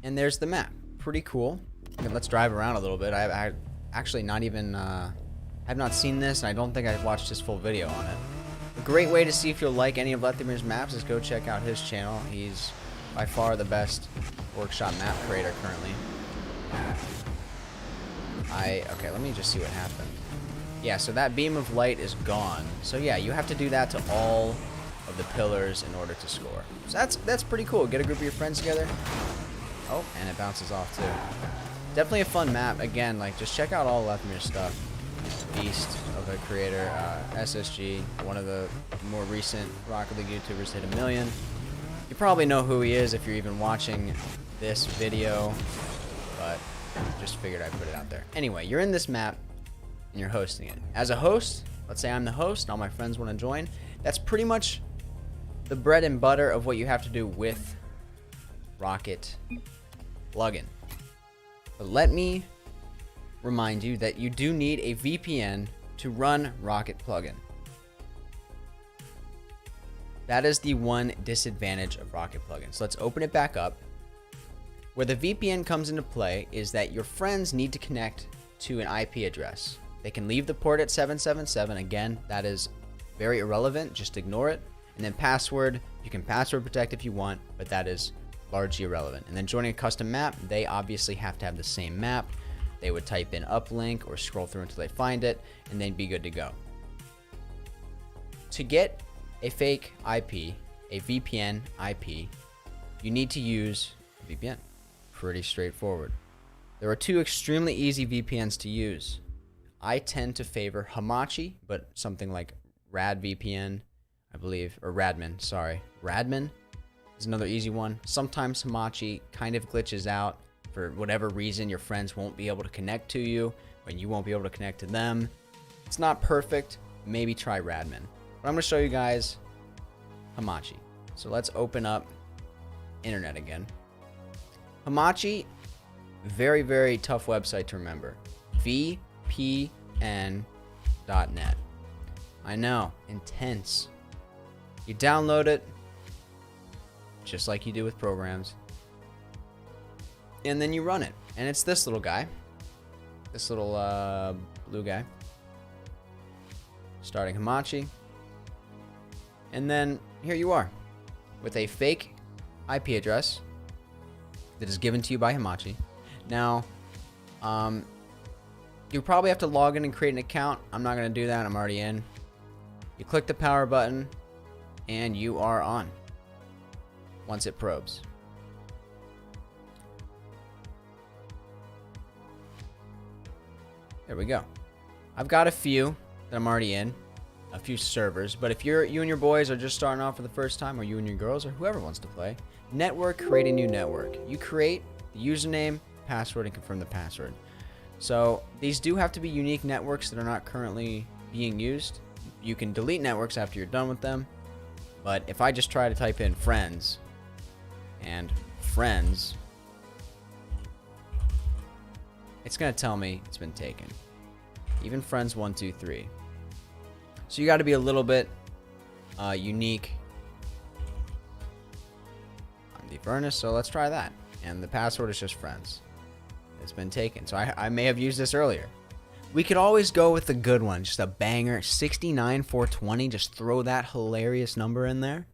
And there's the map. Pretty cool. Okay, let's drive around a little bit. I actually not even have not seen this, and I don't think I've watched his full video on it. A great way to see if you'll like any of Lethamir's maps is go check out his channel. He's by far the best workshop map creator currently. Okay, let me just see what happened. Yeah, so that beam of light is gone. So yeah, you have to do that to all of the pillars in order to score. So that's pretty cool. Get a group of your friends together. Oh, and it bounces off too. Definitely a fun map. Again, like, just check out all Lethamir's stuff. Beast of a creator, SSG, one of the more recent Rocket League YouTubers, hit 1 million. You probably know who he is if you're even watching this video, but just figured I'd put it out there. Anyway, you're in this map and you're hosting it. As a host, let's say I'm the host and all my friends want to join. That's pretty much the bread and butter of what you have to do with Rocket plugin. But let me remind you that you do need a VPN to run Rocket plugin. That is the one disadvantage of Rocket plugin. So let's open it back up. Where the VPN comes into play is that your friends need to connect to an IP address. They can leave the port at 777. Again, that is very irrelevant. Just ignore it. And then password, you can password protect if you want, but that is largely irrelevant. And then joining a custom map, they obviously have to have the same map. They would type in uplink or scroll through until they find it, and then be good to go. To get a fake IP, a VPN IP, you need to use a VPN. Pretty straightforward. There are two extremely easy VPNs to use. I tend to favor Hamachi, but something like Rad VPN, I believe, or Radman, sorry. Radman is another easy one. Sometimes Hamachi kind of glitches out for whatever reason. Your friends won't be able to connect to you, and you won't be able to connect to them. It's not perfect. Maybe try Radman. But I'm going to show you guys Hamachi. So let's open up internet again. Hamachi, very, very tough website to remember. VPN.net. I know, intense. You download it, just like you do with programs, and then you run it. And it's this little guy, this little blue guy, starting Hamachi. And then here you are, with a fake IP address that is given to you by Hamachi. Now, you probably have to log in and create an account. I'm not going to do that. I'm already in. You click the power button, and you are on once it probes. There we go. I've got a few that I'm already in, a few servers, but if you and your boys are just starting off for the first time, or you and your girls, or whoever wants to play, network, create a new network. You create the username, password, and confirm the password. So these do have to be unique networks that are not currently being used. You can delete networks after you're done with them, but if I just try to type in friends and friends, it's going to tell me it's been taken. Even friends 1, 2, 3. So you got to be a little bit unique. I'm TheeFURNAS, so let's try that. And the password is just friends. It's been taken. So I may have used this earlier. We could always go with the good one, just a banger, 69420. Just throw that hilarious number in there.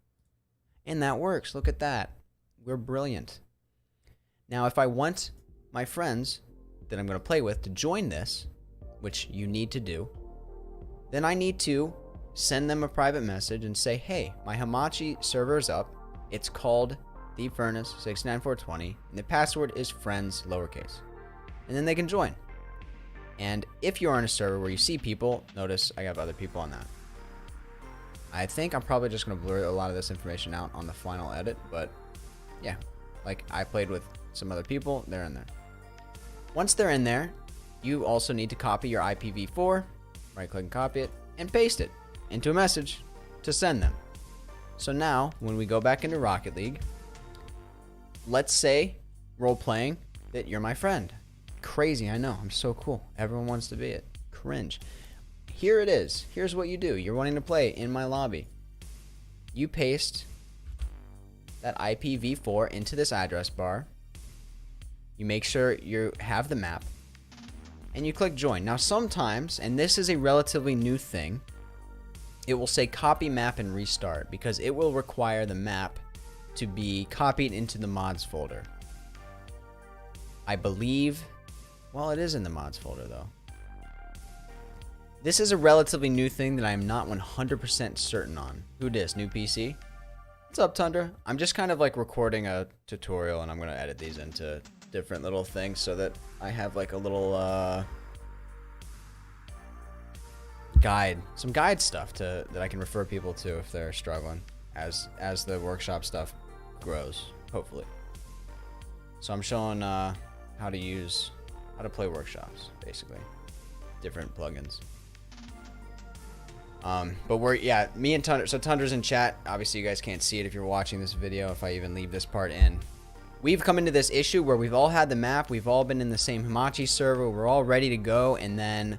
And that works. Look at that. We're brilliant. Now, if I want my friends that I'm going to play with to join this, which you need to do, then I need to send them a private message and say, hey, my Hamachi server is up. It's called TheeFURNAS 69420, and the password is friends lowercase. And then they can join. And if you're on a server where you see people, notice I have other people on that. I think I'm probably just going to blur a lot of this information out on the final edit, but yeah, like I played with some other people, they're in there. Once they're in there, you also need to copy your IPv4, right click and copy it, and paste it into a message to send them. So now, when we go back into Rocket League, let's say, role playing, that you're my friend. Crazy, I know, I'm so cool. Everyone wants to be it. Cringe. Here it is. Here's what you do. You're wanting to play in my lobby. You paste that IPv4 into this address bar. You make sure you have the map. And you click join. Now sometimes, and this is a relatively new thing, it will say copy map and restart because it will require the map to be copied into the mods folder. I believe, well, it is in the mods folder though. This is a relatively new thing that I am not 100% certain on. Who dis? New PC? What's up, Tundra? I'm just kind of like recording a tutorial and I'm going to edit these into different little things so that I have like a little guide, some guide stuff that I can refer people to if they're struggling as the workshop stuff grows, hopefully. So I'm showing how to play workshops, basically, different plugins. But me and Tundra, so Tundra's in chat. Obviously you guys can't see it if you're watching this video, if I even leave this part in. We've come into this issue where we've all had the map, we've all been in the same Hamachi server, we're all ready to go, and then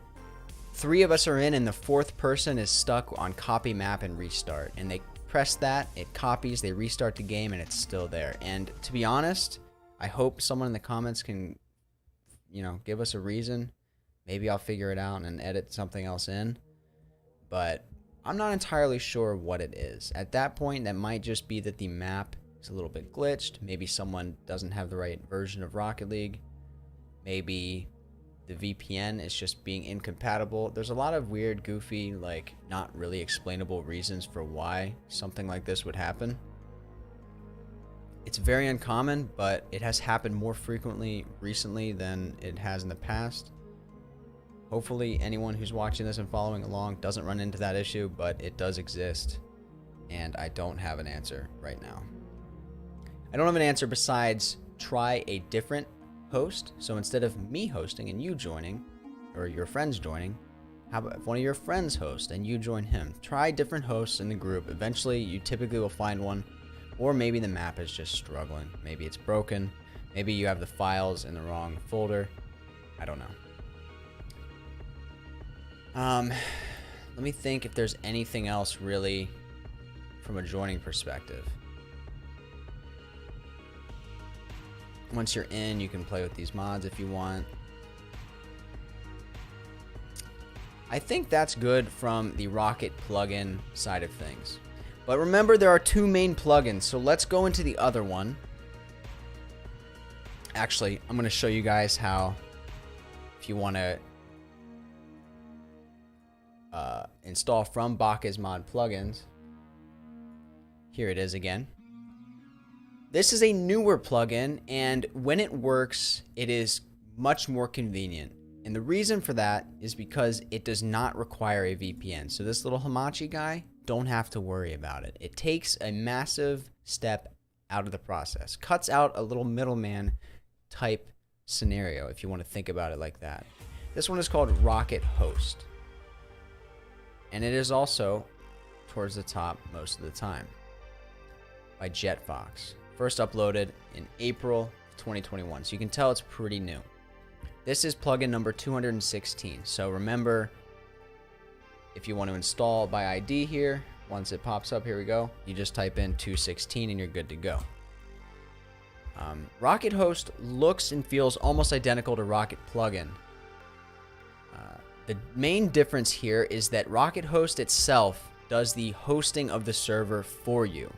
3 of us are in and the 4th person is stuck on copy map and restart. And they press that, it copies, they restart the game, and it's still there. And to be honest, I hope someone in the comments can, give us a reason. Maybe I'll figure it out and edit something else in. But I'm not entirely sure what it is. At that point, that might just be that the map is a little bit glitched. Maybe someone doesn't have the right version of Rocket League. Maybe the VPN is just being incompatible. There's a lot of weird, goofy, like not really explainable reasons for why something like this would happen. It's very uncommon, but it has happened more frequently recently than it has in the past. Hopefully anyone who's watching this and following along doesn't run into that issue, but it does exist, and I don't have an answer right now. I don't have an answer besides try a different host. So instead of me hosting and you joining, or your friends joining, how about if one of your friends host and you join him? Try different hosts in the group. Eventually you typically will find one, or maybe the map is just struggling. Maybe it's broken. Maybe you have the files in the wrong folder. I don't know. Let me think if there's anything else really from a joining perspective. Once you're in, you can play with these mods if you want. I think that's good from the Rocket plugin side of things. But remember, there are two main plugins, so let's go into the other one. Actually, I'm going to show you guys how, if you want to install from Baka's mod plugins. Here it is again. This is a newer plugin, and when it works, it is much more convenient. And the reason for that is because it does not require a VPN. So this little Hamachi guy, don't have to worry about it. It takes a massive step out of the process. Cuts out a little middleman type scenario, if you want to think about it like that. This one is called Rocket Host. And it is also towards the top most of the time by JetFox. First uploaded in April 2021. So you can tell it's pretty new. This is plugin number 216. So remember, if you want to install by ID here, once it pops up, here we go, you just type in 216 and you're good to go. Rocket Host looks and feels almost identical to Rocket Plugin. The main difference here is that Rocket Host itself does the hosting of the server for you.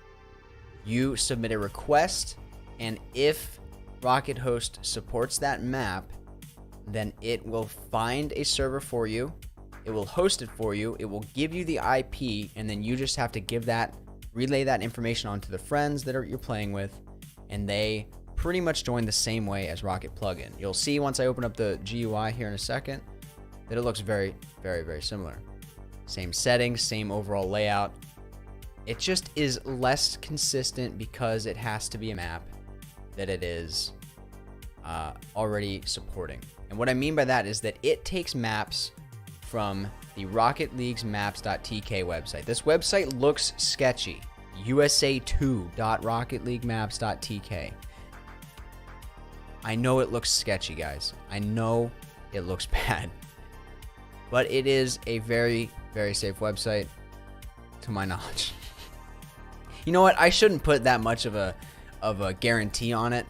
You submit a request, and if Rocket Host supports that map, then it will find a server for you. It will host it for you. It will give you the IP, and then you just have to relay that information onto the friends that you're playing with, and they pretty much join the same way as Rocket Plugin. You'll see once I open up the GUI here in a second that it looks very, very, very similar. Same settings, same overall layout. It just is less consistent because it has to be a map that it is already supporting. And what I mean by that is that it takes maps from the Rocket League's maps.tk website. This website looks sketchy. USA2.rocketleaguemaps.tk. I know it looks sketchy, guys. I know it looks bad. But it is a very, very safe website, to my knowledge. You know what? I shouldn't put that much of a guarantee on it.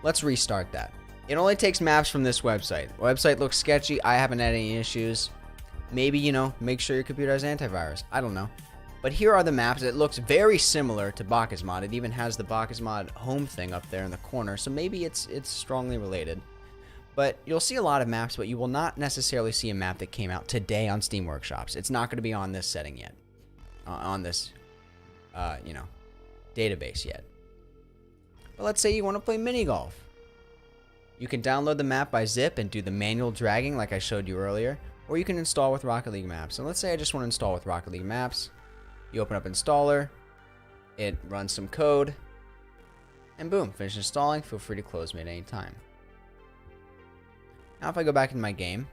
Let's restart that. It only takes maps from this website. The website looks sketchy. I haven't had any issues. Maybe, make sure your computer has antivirus. I don't know. But here are the maps. It looks very similar to Baka's mod. It even has the Baka's mod home thing up there in the corner. So maybe it's strongly related. But you'll see a lot of maps, but you will not necessarily see a map that came out today on Steam Workshops. It's not going to be on this setting yet. On this, database yet. But let's say you want to play mini golf. You can download the map by zip and do the manual dragging like I showed you earlier, or you can install with Rocket League Maps. And let's say I just want to install with Rocket League Maps. You open up Installer, it runs some code, and boom, finish installing. Feel free to close me at any time. Now if I go back in my game,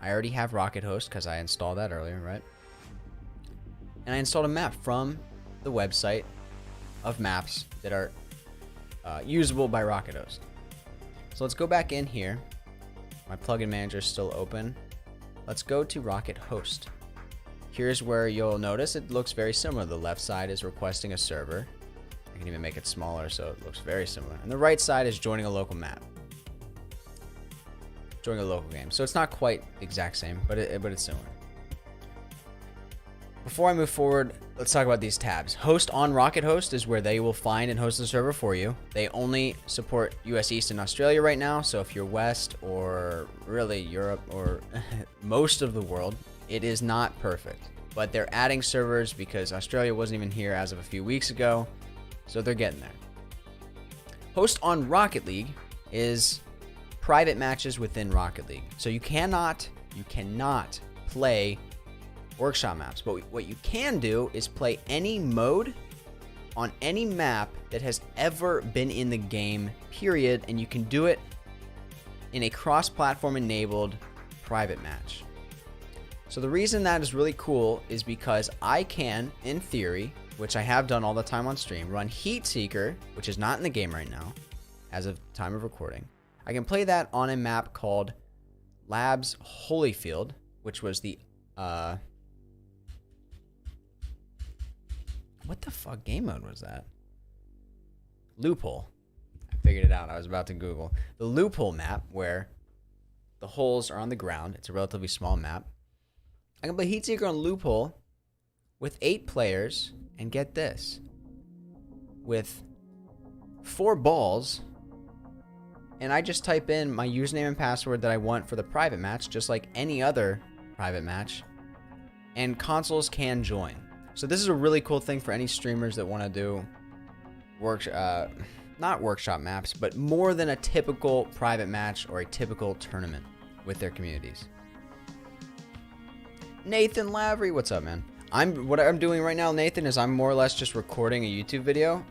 I already have Rocket Host because I installed that earlier, right? And I installed a map from the website of maps that are usable by Rocket Host. So let's go back in here. My plugin manager is still open. Let's go to Rocket Host. Here's where you'll notice it looks very similar. The left side is requesting a server. I can even make it smaller so it looks very similar. And the right side is joining a local map. Joining a local game. So it's not quite the exact same, but it's similar. Before I move forward, let's talk about these tabs. Host on Rocket Host is where they will find and host the server for you. They only support US East and Australia right now, so if you're West or really Europe or most of the world, it is not perfect. But they're adding servers because Australia wasn't even here as of a few weeks ago, so they're getting there. Host on Rocket League is private matches within Rocket League. So you cannot play workshop maps. But what you can do is play any mode on any map that has ever been in the game, period. And you can do it in a cross-platform enabled private match. So the reason that is really cool is because I can, in theory, which I have done all the time on stream, run Heat Seeker, which is not in the game right now, as of time of recording. I can play that on a map called Labs Holyfield, which was the, what the fuck game mode was that? Loophole. I figured it out. I was about to Google. The Loophole map, where the holes are on the ground. It's a relatively small map. I can play Heat Seeker on Loophole with 8 players, and get this, with 4 balls, and I just type in my username and password that I want for the private match, just like any other private match, and consoles can join. So this is a really cool thing for any streamers that want to do not workshop maps, but more than a typical private match or a typical tournament with their communities. Nathan Lavery, what's up, man? What I'm doing right now, Nathan, is I'm more or less just recording a YouTube video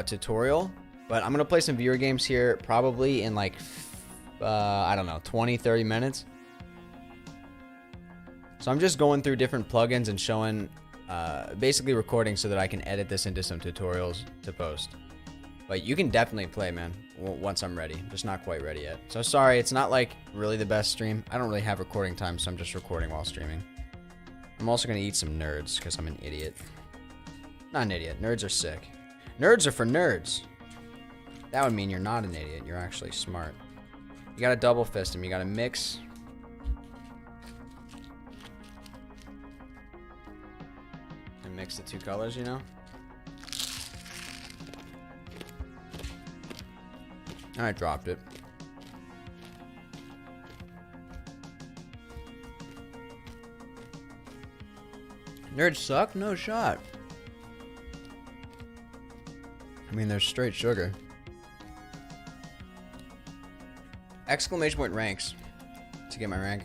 tutorial, but I'm gonna play some viewer games here probably in like I don't know, 20-30 minutes. So I'm just going through different plugins and showing basically recording so that I can edit this into some tutorials to post. But you can definitely play, man, once I'm ready. I'm just not quite ready yet. So sorry, it's not like really the best stream. I don't really have recording time, so I'm just recording while streaming. I'm also going to eat some nerds because I'm an idiot. Not an idiot. Nerds are sick. Nerds are for nerds. That would mean you're not an idiot. You're actually smart. You got to double fist them. You got to mix. And mix the 2 colors, you know? I dropped it. Nerds suck? No shot. I mean, they're straight sugar. Exclamation point ranks to get my rank.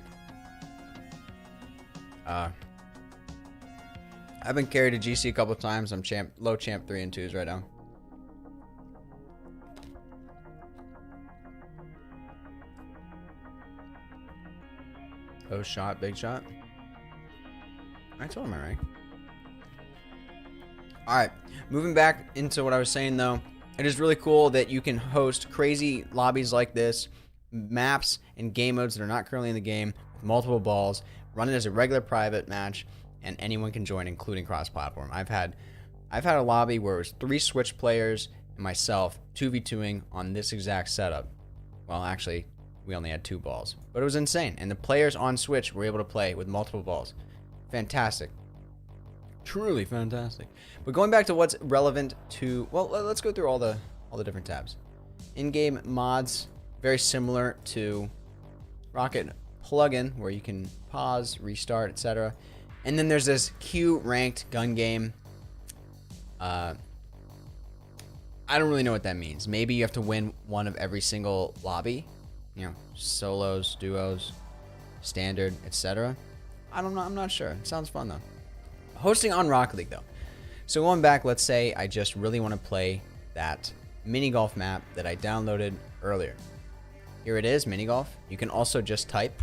I've been carried to GC a couple of times. I'm low champ 3 and 2s right now. Oh, shot, big shot. I told him my rank. Alright, moving back into what I was saying though. It is really cool that you can host crazy lobbies like this, maps and game modes that are not currently in the game, with multiple balls, run it as a regular private match, and anyone can join, including cross-platform. I've had a lobby where it was 3 Switch players and myself 2v2ing on this exact setup. Well, actually, we only had 2 balls, but it was insane. And the players on Switch were able to play with multiple balls. Fantastic. Truly fantastic. But going back to what's relevant to, well, let's go through all the different tabs. In-game mods, very similar to Rocket plugin, where you can pause, restart, etc. And then there's this Q ranked gun game. I don't really know what that means. Maybe you have to win one of every single lobby. You know, solos, duos, standard, etc. I don't know. I'm not sure. It sounds fun though. Hosting on Rocket League though. So going back, let's say I just really want to play that mini golf map that I downloaded earlier. Here it is, mini golf. You can also just type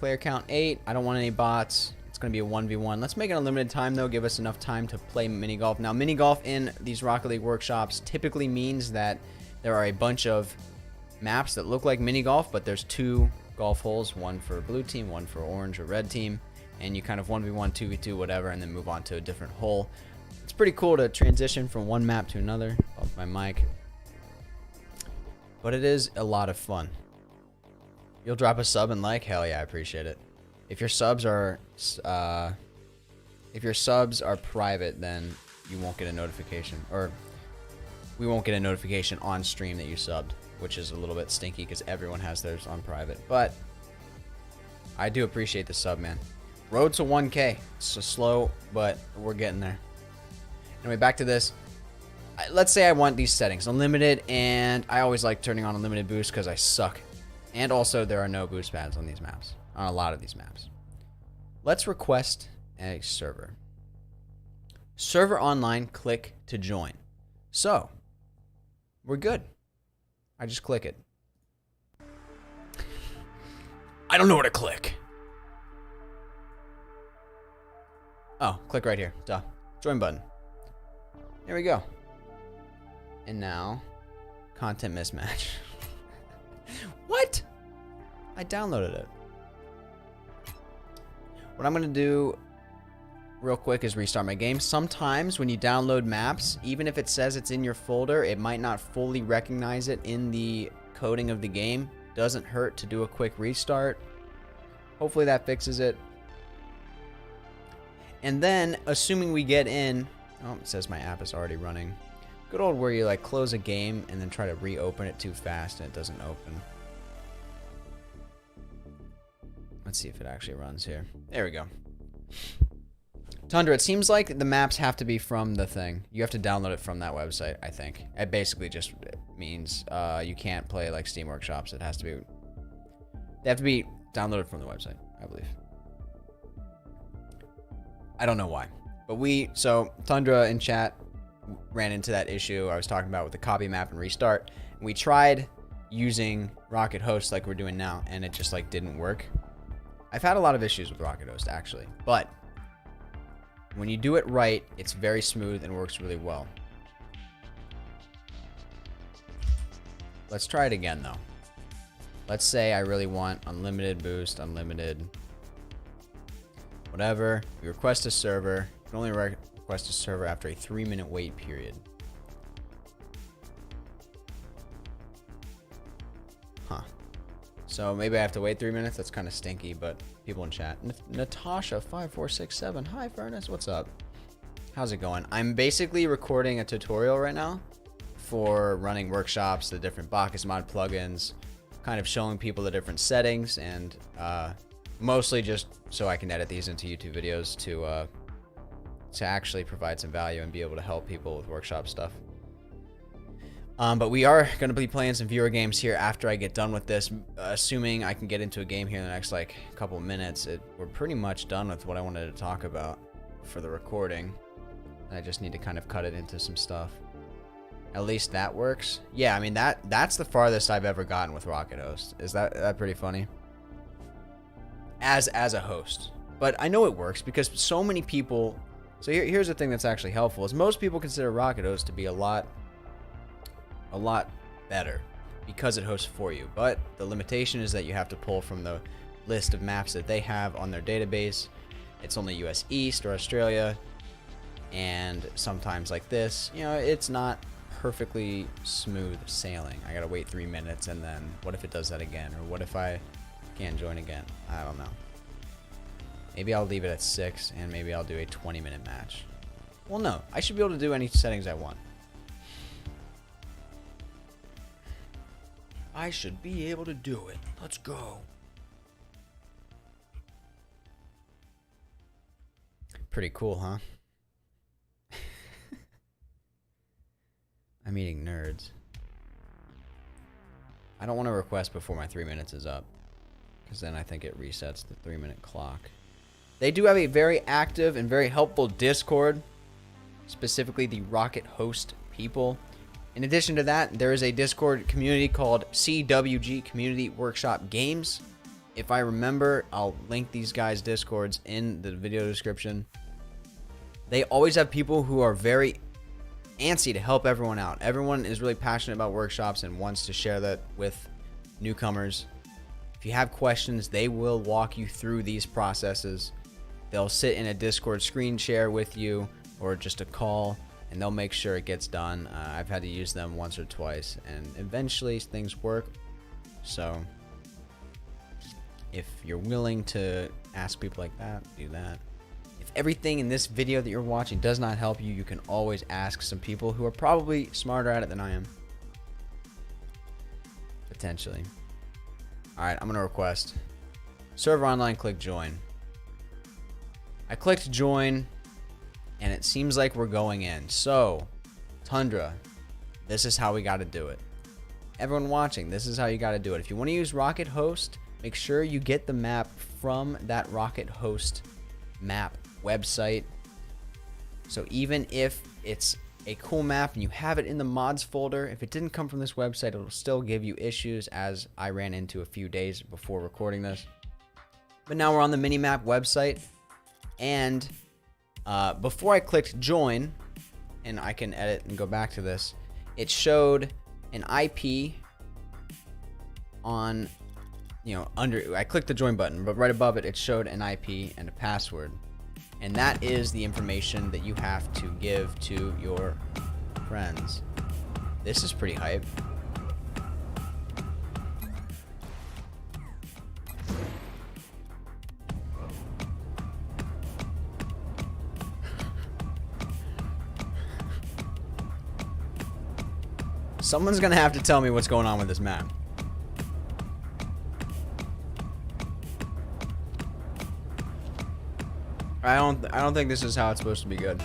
player count 8. I don't want any bots. It's going to be a 1v1. Let's make it a limited time though. Give us enough time to play mini golf. Now, mini golf in these Rocket League workshops typically means that there are a bunch of maps that look like mini golf, but there's 2 golf holes, one for blue team, one for orange or red team, and you kind of 1v1, 2v2, whatever, and then move on to a different hole. It's pretty cool to transition from one map to another. Off my mic. But it is a lot of fun. You'll drop a sub and like? Hell yeah, I appreciate it. If your subs are private, then you won't get a notification, or we won't get a notification on stream that you subbed, which is a little bit stinky because everyone has theirs on private. But I do appreciate the sub, man. Road to 1K. It's so slow, but we're getting there. Anyway, back to this. let's say I want these settings unlimited, and I always like turning on unlimited boost because I suck. And also there are no boost pads on these maps, on a lot of these maps. Let's request a server. Server online, click to join. So we're good. I just click it. I don't know where to click. Oh, click right here. Duh. Join button. There we go. And now, content mismatch. What? I downloaded it. What I'm going to do real quick is restart my game. Sometimes when you download maps, even if it says it's in your folder, it might not fully recognize it in the coding of the game. Doesn't hurt to do a quick restart. Hopefully that fixes it. And then, assuming we get in... Oh, it says my app is already running. Good old where you like close a game and then try to reopen it too fast and it doesn't open. Let's see if it actually runs here. There we go. Tundra, it seems like the maps have to be from the thing. You have to download it from that website, I think. It basically just means you can't play like Steam Workshops. It has to be... They have to be downloaded from the website, I believe. I don't know why. But so Tundra in chat ran into that issue I was talking about with the copy map and restart. And we tried using Rocket Host like we're doing now, and it just like didn't work. I've had a lot of issues with Rocket Host actually, but when you do it right, it's very smooth and works really well. Let's try it again though. Let's say I really want unlimited boost, unlimited whatever. We request a server. You can only request a server after a 3-minute wait period. Huh. So maybe I have to wait 3 minutes. That's kind of stinky, but people in chat. Natasha5467. Hi, Furnace. What's up? How's it going? I'm basically recording a tutorial right now for running workshops, the different Bacchus mod plugins, kind of showing people the different settings, and mostly just so I can edit these into YouTube videos to actually provide some value and be able to help people with workshop stuff. But we are going to be playing some viewer games here after I get done with this, assuming I can get into a game here in the next like couple minutes. We're pretty much done with what I wanted to talk about for the recording. I just need to kind of cut it into some stuff. At least that works. Yeah, I mean that's the farthest I've ever gotten with Rocket Host. Is that pretty funny? As a host. But I know it works because so many people... So here's the thing that's actually helpful is most people consider Rocket Host to be a lot better because it hosts for you. But the limitation is that you have to pull from the list of maps that they have on their database. It's only US East or Australia. And sometimes like this, you know, it's not perfectly smooth sailing. I gotta wait 3 minutes, and then what if it does that again? Or what if I can't join again? I don't know. Maybe I'll leave it at 6, and maybe I'll do a 20-minute match. Well, no. I should be able to do any settings I want. I should be able to do it. Let's go. Pretty cool, huh? I'm eating nerds. I don't want to request before my 3 minutes is up, because then I think it resets the 3-minute clock. They do have a very active and very helpful Discord, specifically the Rocket Host people. In addition to that, there is a Discord community called CWG Community Workshop Games. If I remember, I'll link these guys' Discords in the video description. They always have people who are very antsy to help everyone out. Everyone is really passionate about workshops and wants to share that with newcomers. If you have questions, they will walk you through these processes. They'll sit in a Discord screen share with you or just a call, and they'll make sure it gets done. I've had to use them once or twice, and eventually things work. So if you're willing to ask people like that, do that. If everything in this video that you're watching does not help you, you can always ask some people who are probably smarter at it than I am. Potentially. Alright, I'm going to request. Server online, click join. I clicked join, and it seems like we're going in. So, Tundra, this is how we got to do it. Everyone watching, this is how you got to do it. If you want to use Rocket Host, make sure you get the map from that Rocket Host map website. So even if it's a cool map and you have it in the mods folder, if it didn't come from this website, it'll still give you issues, as I ran into a few days before recording this. But now we're on the minimap website, and before I clicked join, and I can edit and go back to this, it showed an IP on, I clicked the join button, but right above it, it showed an IP and a password. And that is the information that you have to give to your friends. This is pretty hype. Someone's gonna have to tell me what's going on with this map. I don't think this is how it's supposed to be good.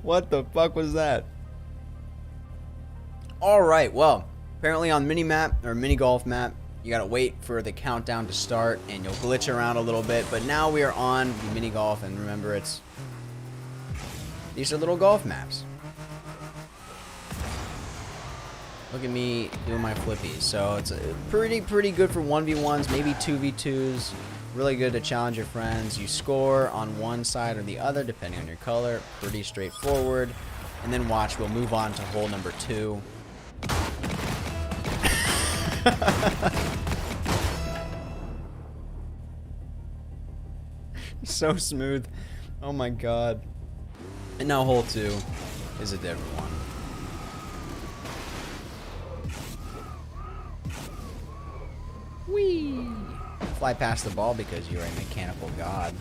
What the fuck was that? Alright, well, apparently on mini-map, or mini-golf map, you gotta wait for the countdown to start, and you'll glitch around a little bit, but now we are on the mini-golf, and remember, these are little golf maps. Look at me doing my flippies. So it's pretty good for 1v1s, maybe 2v2s. Really good to challenge your friends. You score on one side or the other, depending on your color. Pretty straightforward. And then watch, we'll move on to hole number 2. So smooth. Oh my god. And now hole 2 is a different one. Whee! Fly past the ball because you're a mechanical god.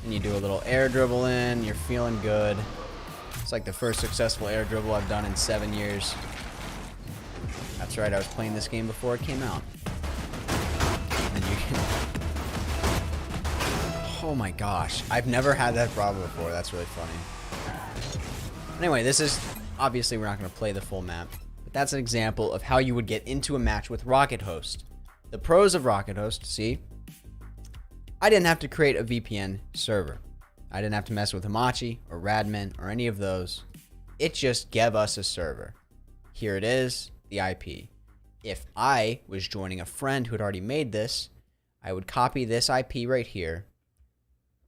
And you do a little air dribble in, you're feeling good. It's like the first successful air dribble I've done in 7 years. That's right, I was playing this game before it came out. And then you can... Oh my gosh, I've never had that problem before, that's really funny. Anyway, this is... Obviously we're not going to play the full map. That's an example of how you would get into a match with Rocket Host. The pros of Rocket Host, see? I didn't have to create a VPN server. I didn't have to mess with Hamachi or Radman or any of those. It just gave us a server. Here it is, the IP. If I was joining a friend who had already made this, I would copy this IP right here.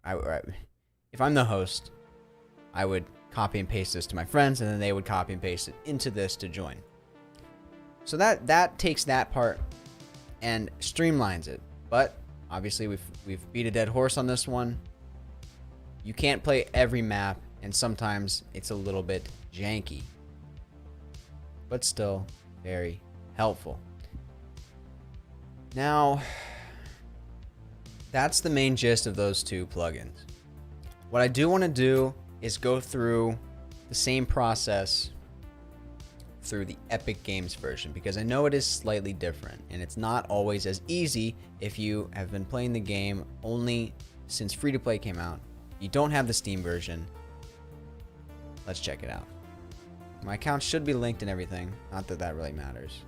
If I'm the host, I would copy and paste this to my friends, and then they would copy and paste it into this to join. So that takes that part and streamlines it. But obviously we've beat a dead horse on this one. You can't play every map, and sometimes it's a little bit janky, but still very helpful. Now, that's the main gist of those two plugins. What I do want to do is go through the same process through the Epic Games version, because I know it is slightly different, and it's not always as easy if you have been playing the game only since free-to-play came out. You don't have the Steam version. Let's check it out. My account should be linked and everything, not that that really matters.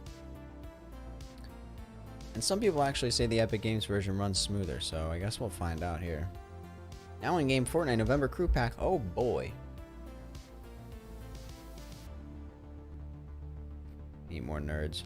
And some people actually say the Epic Games version runs smoother, so I guess we'll find out here. Now in game Fortnite November Crew Pack, oh boy. Need more nerds.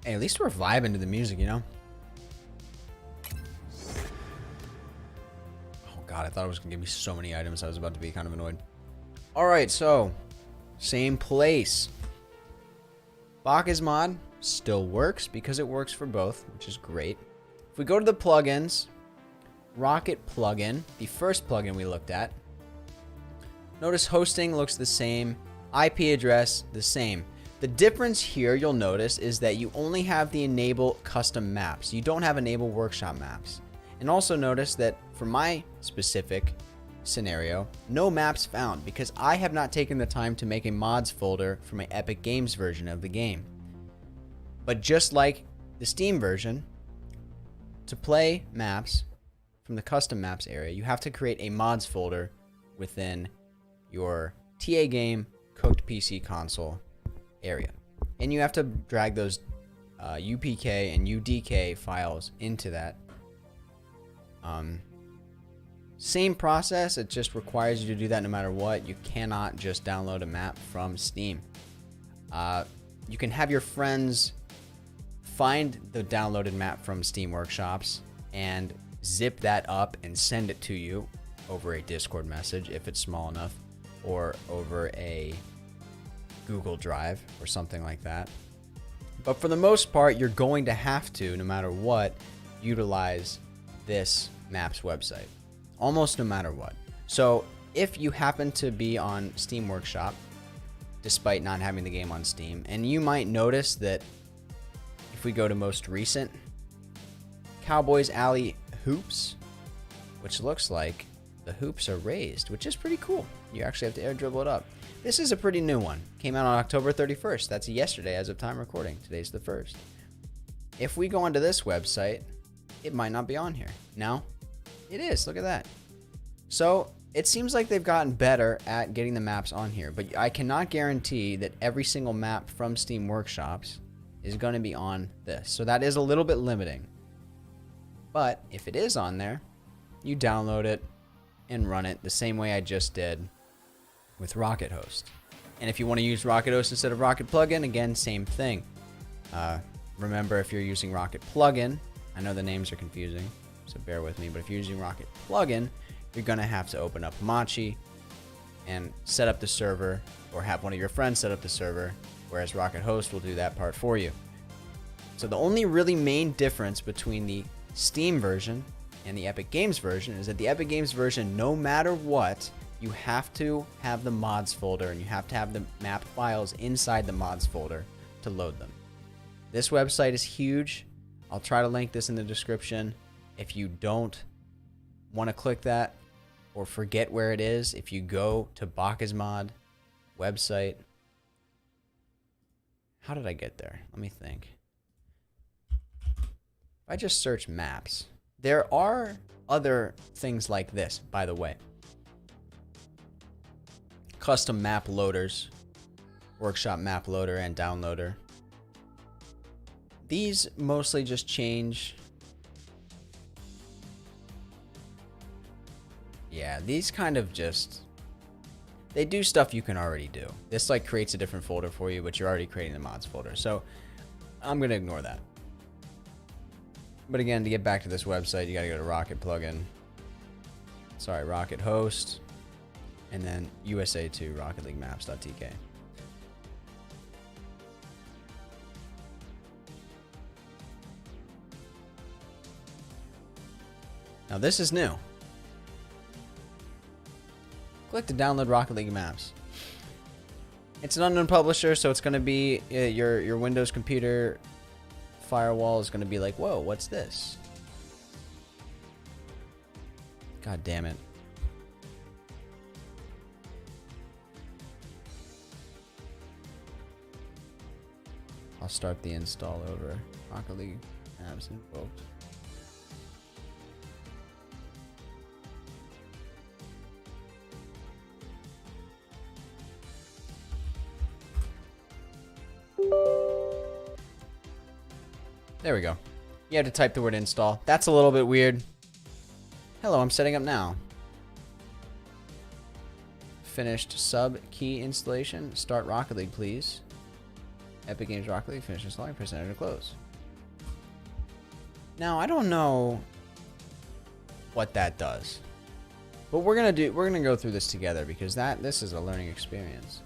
Hey, at least we're vibing to the music, you know? God, I thought it was going to give me so many items. I was about to be kind of annoyed. Alright, so same place. Bacchus mod still works because it works for both, which is great. If we go to the plugins, Rocket plugin, the first plugin we looked at, notice hosting looks the same. IP address, the same. The difference here you'll notice is that you only have the enable custom maps. You don't have enable workshop maps. And also notice that for my specific scenario, no maps found because I have not taken the time to make a mods folder for my Epic Games version of the game. But just like the Steam version, to play maps from the custom maps area, you have to create a mods folder within your TA game cooked PC console area. And you have to drag those UPK and UDK files into that. Same process, it just requires you to do that no matter what. You cannot just download a map from Steam. You can have your friends find the downloaded map from Steam Workshops and zip that up and send it to you over a Discord message if it's small enough, or over a Google Drive or something like that. But for the most part, you're going to have to, no matter what, utilize this maps website. Almost no matter what. So if you happen to be on Steam Workshop, despite not having the game on Steam, and you might notice that if we go to most recent, Cowboys Alley hoops, which looks like the hoops are raised, which is pretty cool. You actually have to air dribble it up. This is a pretty new one. Came out on October 31st. That's yesterday as of time recording. Today's the 1st. If we go onto this website, it might not be on here. Now, it is. Look at that. So, it seems like they've gotten better at getting the maps on here, but I cannot guarantee that every single map from Steam Workshops is going to be on this. So that is a little bit limiting. But if it is on there, you download it and run it the same way I just did with Rocket Host. And if you want to use Rocket Host instead of Rocket Plugin, again, same thing. Remember, if you're using Rocket Plugin, I know the names are confusing, so bear with me, but if you're using Rocket Plugin, you're going to have to open up Hamachi and set up the server, or have one of your friends set up the server, whereas Rocket Host will do that part for you. So the only really main difference between the Steam version and the Epic Games version is that the Epic Games version, no matter what, you have to have the mods folder and you have to have the map files inside the mods folder to load them. This website is huge. I'll try to link this in the description. If you don't want to click that or forget where it is, if you go to Baka's Mod website, how did I get there? Let me think. If I just search maps, there are other things like this, by the way. Custom map loaders, workshop map loader and downloader. These mostly just change. Yeah, these kind of just, they do stuff you can already do. This like creates a different folder for you, but you're already creating the mods folder. So I'm going to ignore that. But again, to get back to this website, you got to go to Rocket Plugin. Sorry, Rocket Host. And then USA2 Rocket League Maps.tk. Now this is new. Click to download Rocket League Maps. It's an unknown publisher, so it's going to be your Windows computer firewall is going to be like, whoa, what's this? God damn it. I'll start the install over. Rocket League apps invoked. There we go. You have to type the word install. That's a little bit weird. Hello, I'm setting up now. Finished sub key installation. Start Rocket League, please. Epic Games Rocket League, finish installing, press enter to close. Now, I don't know what that does. But we're gonna go through this together because this is a learning experience.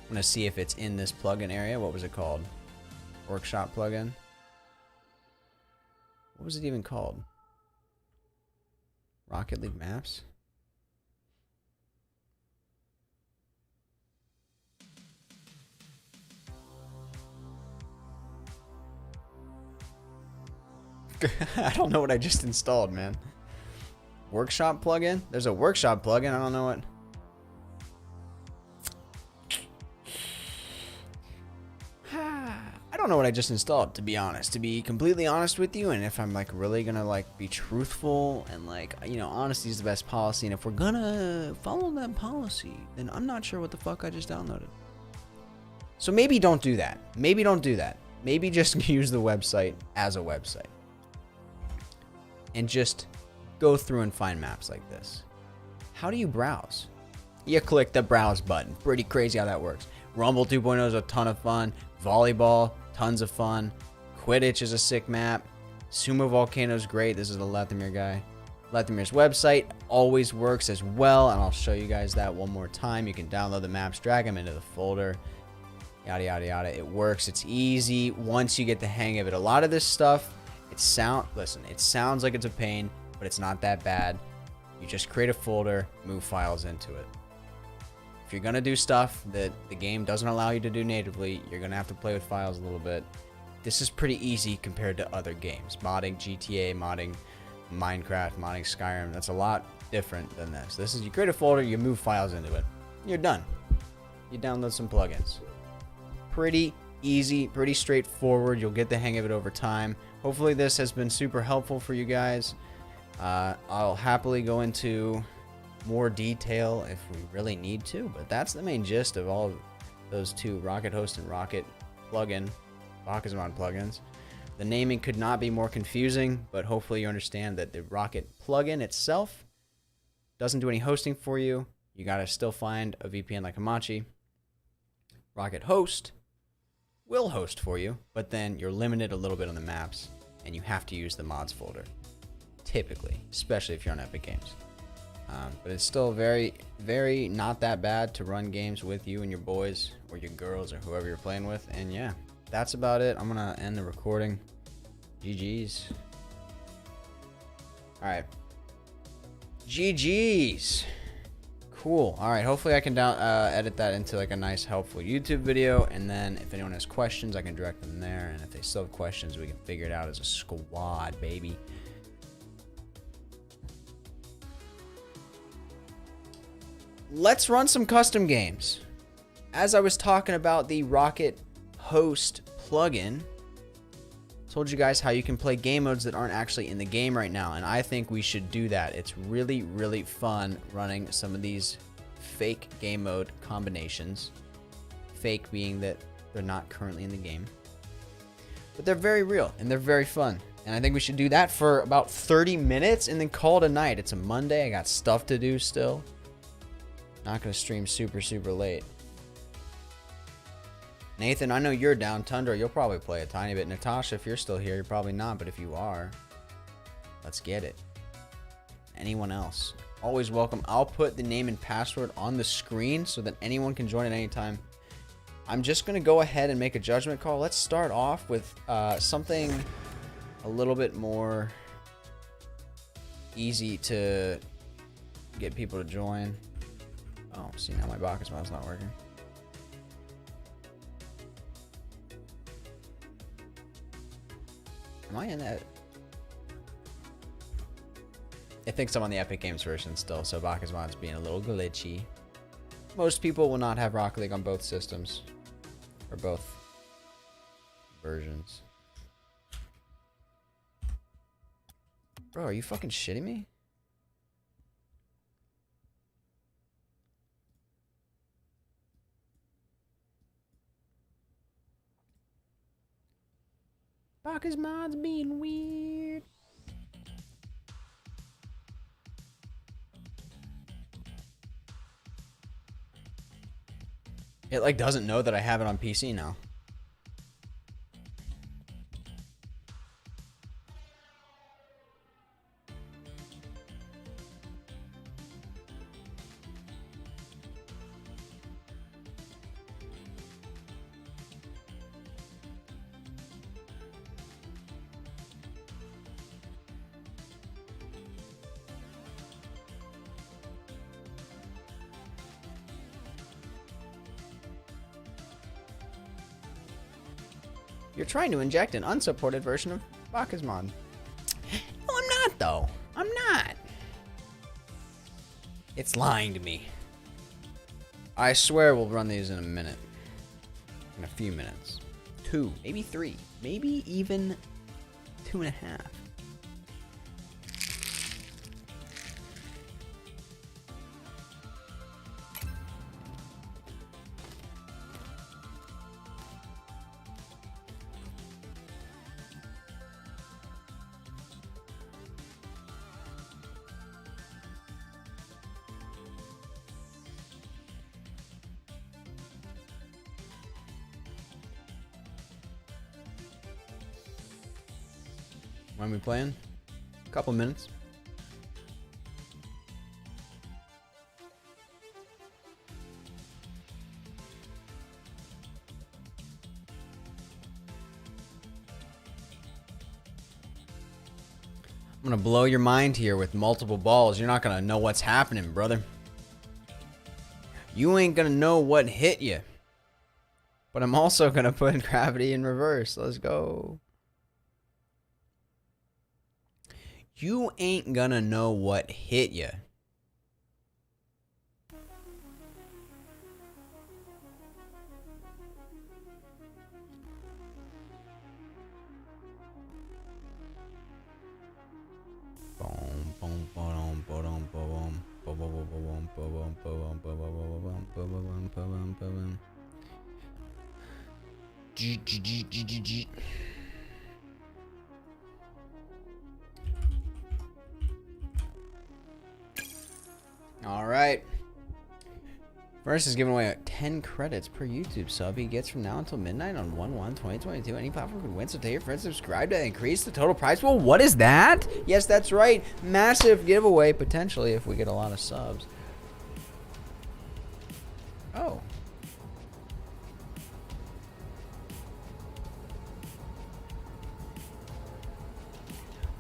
I'm gonna see if it's in this plugin area. What was it called? Workshop plugin. What was it even called? Rocket League Maps? I don't know what I just installed, man. Workshop plugin? There's a workshop plugin. I don't know what. I don't know what I just installed, to be honest. To be completely honest with you, and if I'm like really gonna like be truthful and like, you know, honesty is the best policy, and if we're gonna follow that policy, then I'm not sure what the fuck I just downloaded. So maybe don't do that. Maybe don't do that. Maybe just use the website as a website. And just go through and find maps like this. How do you browse? You click the browse button. Pretty crazy how that works. Rumble 2.0 is a ton of fun. Volleyball, tons of fun. Quidditch is a sick map. Sumo Volcano is great. This is the Lathamir guy. Lathamir's website always works as well, and I'll show you guys that one more time. You can download the maps, drag them into the folder. Yada, yada, yada. It works. It's easy once you get the hang of it. A lot of this stuff, it sounds like it's a pain, but it's not that bad. You just create a folder, move files into it. If you're going to do stuff that the game doesn't allow you to do natively, you're going to have to play with files a little bit. This is pretty easy compared to other games. Modding GTA, modding Minecraft, modding Skyrim, that's a lot different than this. This is, you create a folder, you move files into it. You're done. You download some plugins. Pretty easy, pretty straightforward. You'll get the hang of it over time. Hopefully this has been super helpful for you guys. I'll happily go into more detail if we really need to, but that's the main gist of all of those two Rocket Host and Rocket plugin, Bakasmon plugins. The naming could not be more confusing, but hopefully you understand that the Rocket plugin itself doesn't do any hosting for you. You gotta still find a VPN like Hamachi. Rocket Host will host for you, but then you're limited a little bit on the maps, and you have to use the mods folder, typically, especially if you're on Epic Games. But it's still very, very not that bad to run games with you and your boys or your girls or whoever you're playing with. And yeah, that's about it. I'm gonna end the recording. GG's. All right. GG's. Cool. All right. Hopefully I can edit that into like a nice, helpful YouTube video. And then if anyone has questions, I can direct them there. And if they still have questions, we can figure it out as a squad, baby. Let's run some custom games. As I was talking about the Rocket Host plugin, told you guys how you can play game modes that aren't actually in the game right now, and I think we should do that. It's really, really fun running some of these fake game mode combinations. Fake being that they're not currently in the game. But they're very real, and they're very fun. And I think we should do that for about 30 minutes and then call it a night. It's a Monday. I got stuff to do still. Not going to stream super, super late. Nathan, I know you're down. Tundra, you'll probably play a tiny bit. Natasha, if you're still here, you're probably not. But if you are, let's get it. Anyone else? Always welcome. I'll put the name and password on the screen so that anyone can join at any time. I'm just going to go ahead and make a judgment call. Let's start off with something a little bit more easy to get people to join. Oh, see, now my Bakasmon's not working. Am I in that? It thinks I'm on the Epic Games version still, so Bakasmon's being a little glitchy. Most people will not have Rocket League on both systems. Or both versions. Bro, are you fucking shitting me? Bakasmon's being weird. It like doesn't know that I have it on PC now. You're trying to inject an unsupported version of Bakasmon. though. I'm not. It's lying to me. I swear we'll run these in a minute. In a few minutes. 2, maybe 3, maybe even 2.5. When we playing? A couple minutes. I'm gonna blow your mind here with multiple balls. You're not gonna know what's happening, brother. You ain't gonna know what hit you. But I'm also gonna put gravity in reverse. Let's go. You ain't gonna know what hit you. All right. Furnace is giving away 10 credits per YouTube sub he gets from now until midnight on 1/1/2022. Any platform could win, so tell your friends to subscribe to increase the total prize. Well, what is that? Yes, that's right. Massive giveaway, potentially, if we get a lot of subs. Oh.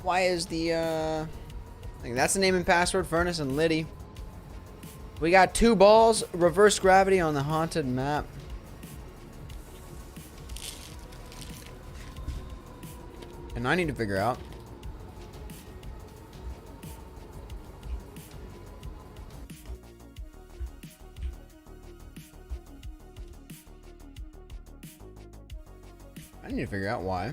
Why is the, I think that's the name and password, Furnace and Liddy. We got 2 balls, reverse gravity on the haunted map. And I need to figure out. I need to figure out why.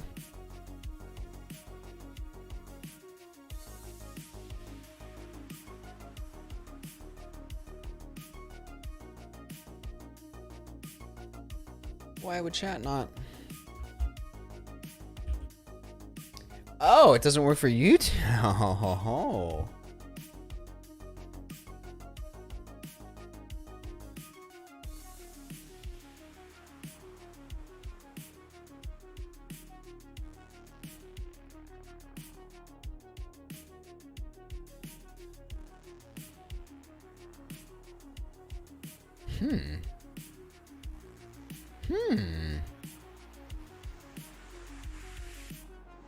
Why would chat not? Oh, it doesn't work for you too. Oh.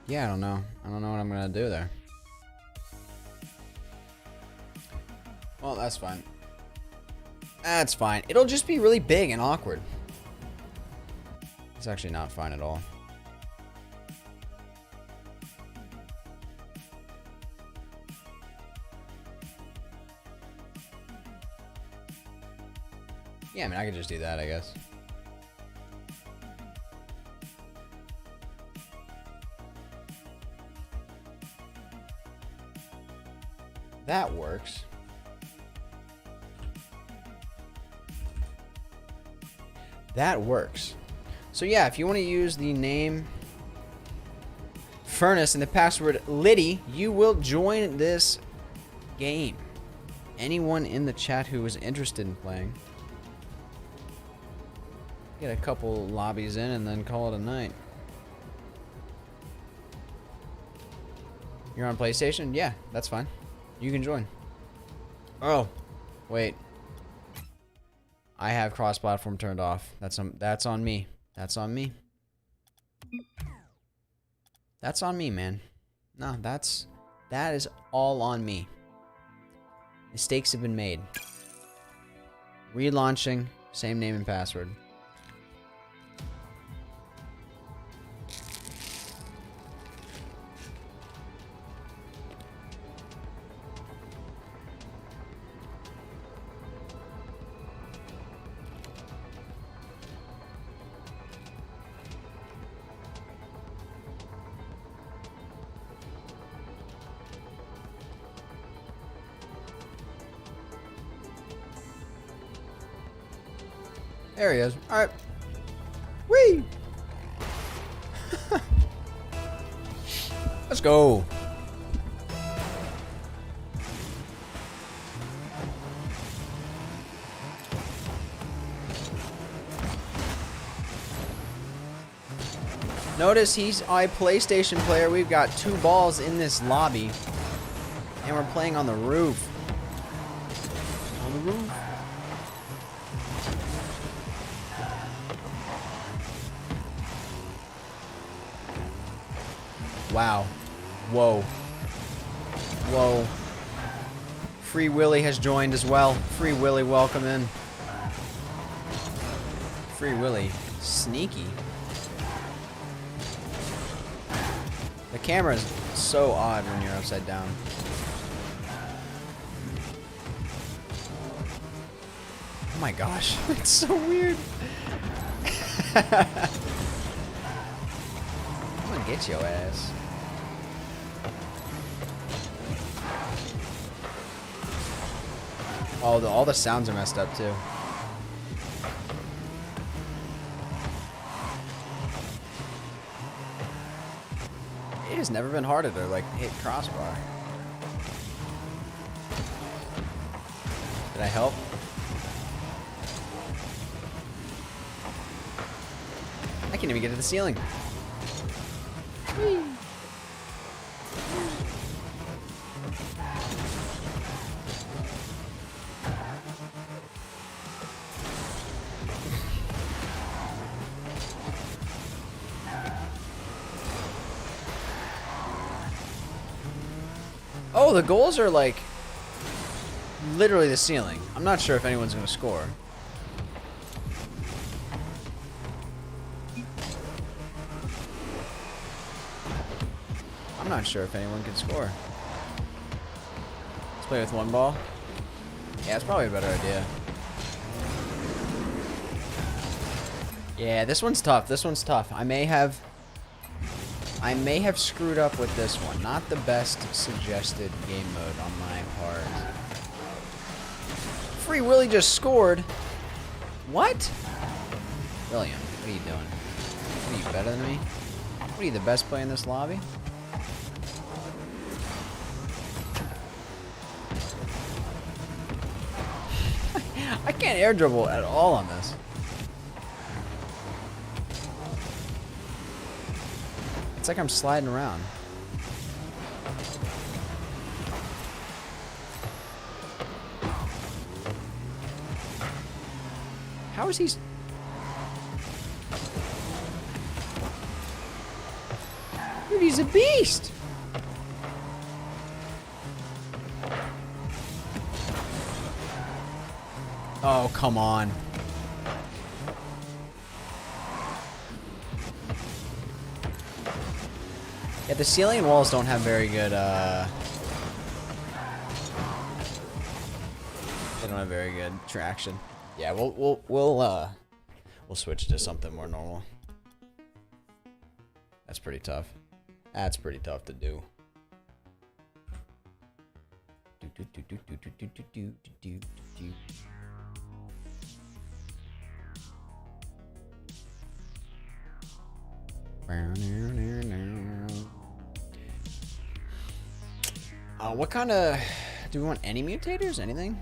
Yeah, I don't know. I don't know what I'm gonna do there. Well, that's fine. That's fine. It'll just be really big and awkward. It's actually not fine at all. Yeah, I mean, I could just do that, I guess. That works. That works. So yeah, if you want to use the name Furnace and the password Liddy, you will join this game. Anyone in the chat who is interested in playing. Get a couple lobbies in and then call it a night. You're on PlayStation? Yeah, that's fine. You can join. Oh, wait. I have cross-platform turned off. That's on me. That's on me. That's on me, man. No, that is all on me. Mistakes have been made. Relaunching, same name and password. There he is. All right. Whee! Let's go. Notice he's a PlayStation player. We've got 2 balls in this lobby. And we're playing on the roof. On the roof. Wow. Whoa. Whoa. Free Willy has joined as well. Free Willy, welcome in. Free Willy. Sneaky. The camera is so odd when you're upside down. Oh my gosh, it's so weird. I'm gonna get your ass. Oh, all the sounds are messed up too. It has never been harder to like hit crossbar. Did I help? I can't even get to the ceiling. Whee. Oh, the goals are like literally the ceiling. I'm not sure if anyone's gonna score. I'm not sure if anyone can score. Let's play with 1 ball. Yeah, it's probably a better idea. Yeah, this one's tough. This one's tough. I may have screwed up with this one. Not the best suggested game mode on my part. Free Willy just scored. What? William, what are you doing? What are you, better than me? What are you, the best player in this lobby? I can't air dribble at all on this. It's like I'm sliding around. How is he? Dude, he's a beast. Oh, come on. Yeah, the ceiling and walls don't have very good, they don't have very good traction. Yeah, we'll switch to something more normal. That's pretty tough. That's pretty tough to do. What kind of... Do we want any mutators? Anything?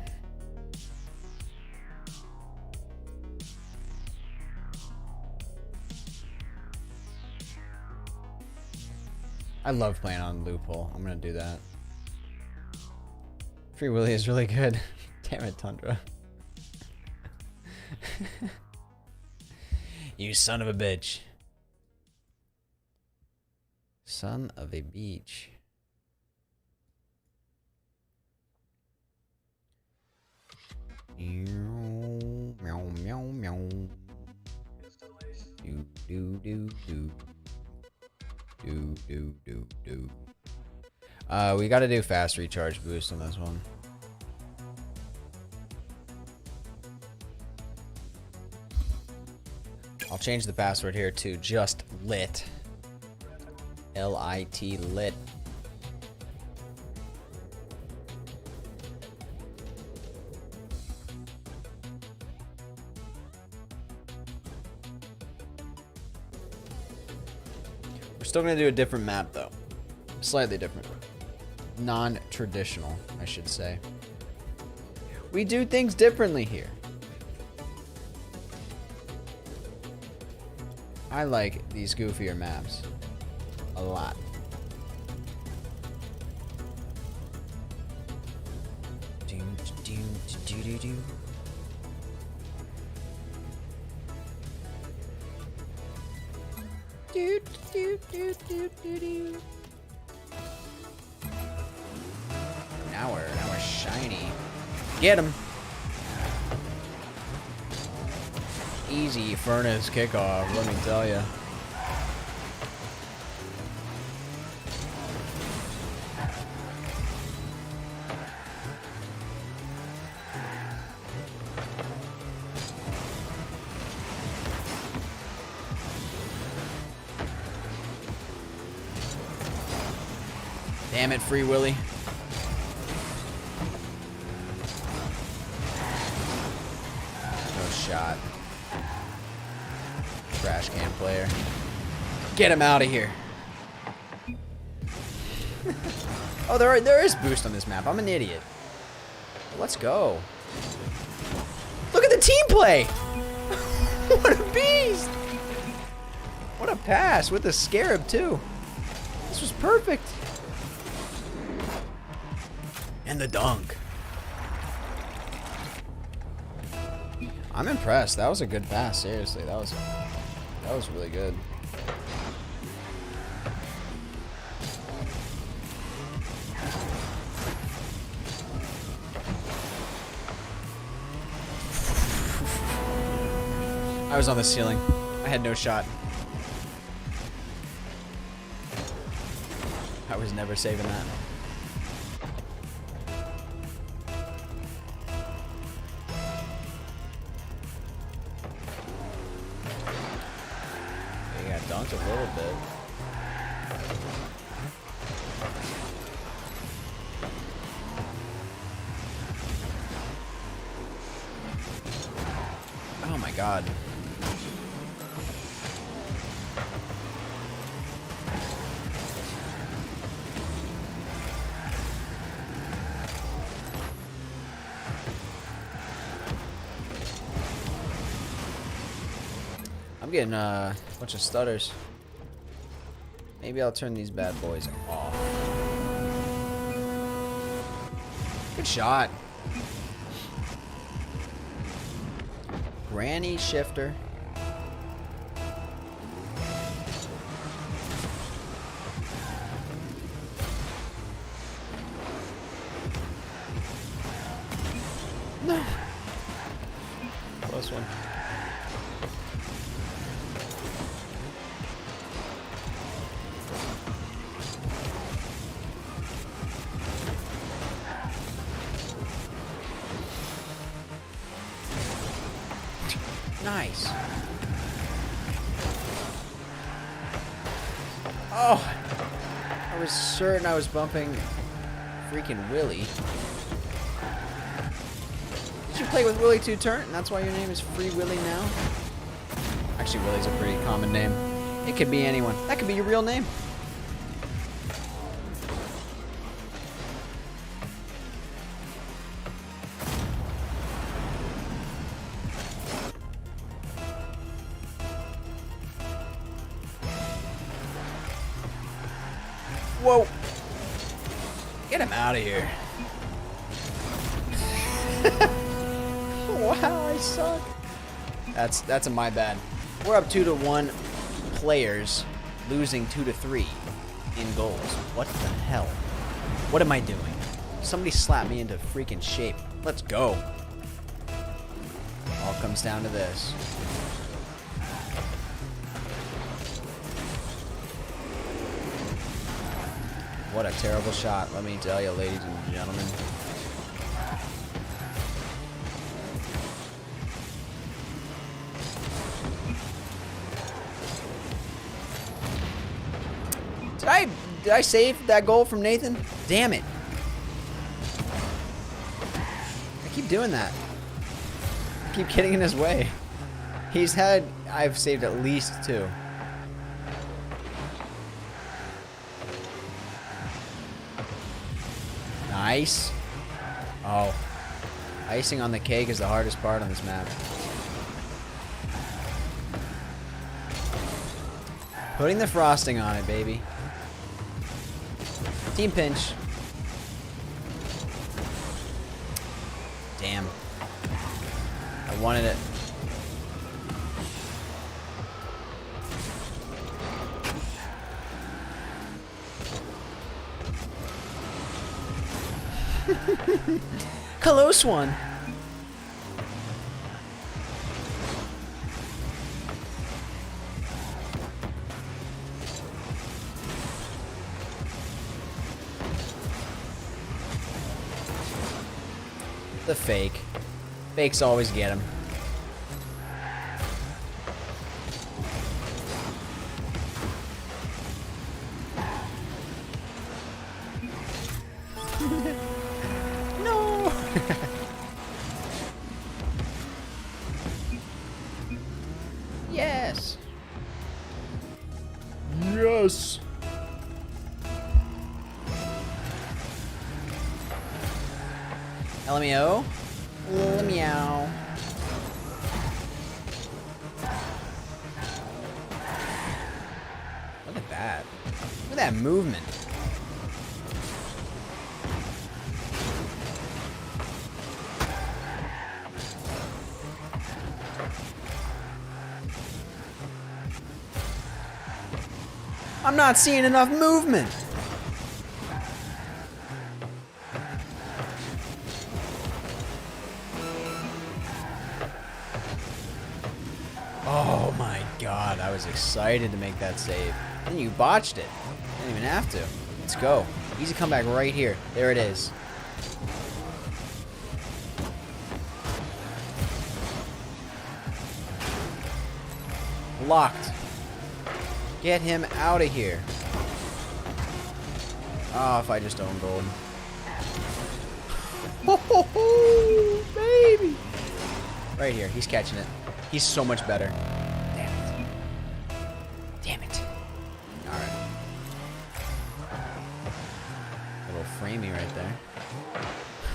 I love playing on loophole. I'm gonna do that. Free Willy is really good. Damn it, Tundra. You son of a bitch. Son of a beach. Meow, meow, meow, meow. Do, do, do, do. Do, do, do, do. We gotta do fast recharge boost on this one. I'll change the password here to just lit. L-I-T, lit. Still gonna do a different map though. Slightly different. Non-traditional, I should say. We do things differently here. I like these goofier maps a lot. Now we're shiny. Get him. Easy furnace kickoff, let me tell you. Damn it, Free Willy. No shot. Trash can player. Get him out of here. Oh, there is boost on this map. I'm an idiot. Let's go. Look at the team play. What a beast. What a pass with the scarab too. This was perfect. And the dunk. I'm impressed. That was a good pass. Seriously, that was really good. I was on the ceiling. I had no shot. I was never saving that. Dunked a little bit. Oh my god. I'm getting a bunch of stutters. Maybe I'll turn these bad boys off. Good shot. Granny shifter. No. Close one. Nice. Oh, I was certain I was bumping freaking Willy. Did you play with Willy 2 Turn? And that's why your name is Free Willy now? Actually, Willy's a pretty common name. It could be anyone. That could be your real name. Whoa. Get him out of here. Wow, I suck. That's a my bad. We're up 2-1 players, losing 2-3 in goals. What the hell? What am I doing? Somebody slap me into freaking shape. Let's go. All comes down to this. What a terrible shot, let me tell you, ladies and gentlemen. Did I save that goal from Nathan? Damn it. I keep doing that. I keep getting in his way. I've saved at least 2. ice. Oh. Icing on the cake is the hardest part on this map. Putting the frosting on it, baby. Team pinch. Damn. I wanted it. Close one. The fake. Fakes always get him. No. Yes. Yes. LMAO? Meow. Look at that. Look at that movement. I'm not seeing enough movement. Oh my god, I was excited to make that save. And you botched it. Didn't even have to. Let's go. Easy comeback right here. There it is. Locked. Get him out of here. Oh, if I just own gold. Oh, baby. Right here. He's catching it. He's so much better. Damn it. Damn it. Alright. A little framey right there.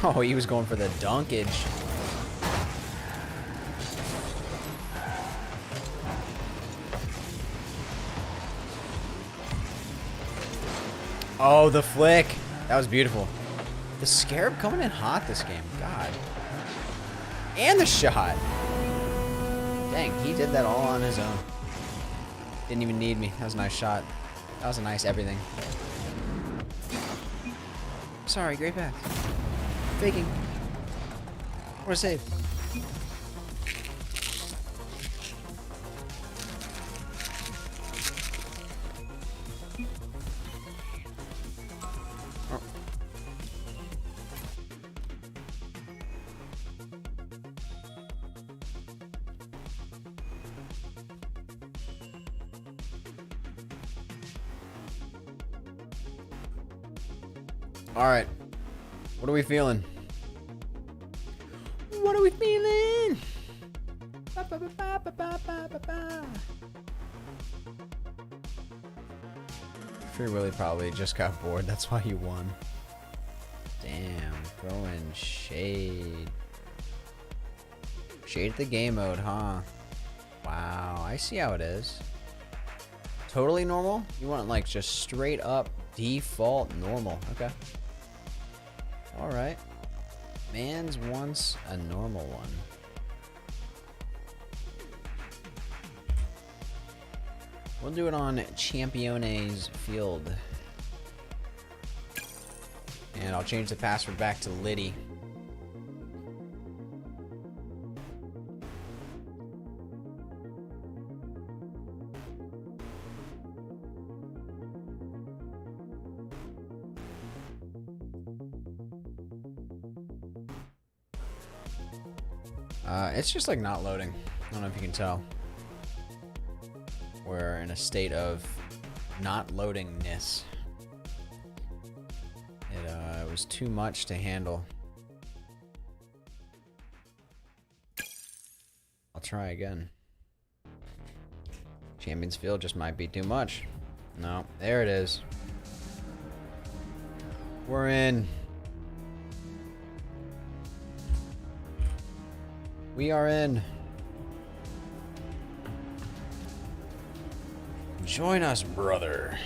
Oh, he was going for the dunkage. Oh, the flick. That was beautiful. The Scarab coming in hot this game. God. And the shot. Dang, he did that all on his own. Didn't even need me. That was a nice shot. That was a nice everything. Sorry, great pass. Faking. What a save. Oh. All right. What are we feeling? What are we feeling? Ba, ba, ba, ba, ba, ba, ba, ba. Free Willy probably just got bored. That's why he won. Damn. Throwing shade. Shade at the game mode, huh? Wow. I see how it is. Totally normal? You want like just straight up default normal. Okay. Alright. Man's wants a normal one. We'll do it on Championes Field. And I'll change the password back to Liddy. It's just like not loading. I don't know if you can tell. We're in a state of not loadingness. It was too much to handle. I'll try again. Champions Field just might be too much. No, there it is. We're in. We are in. Join us, brother.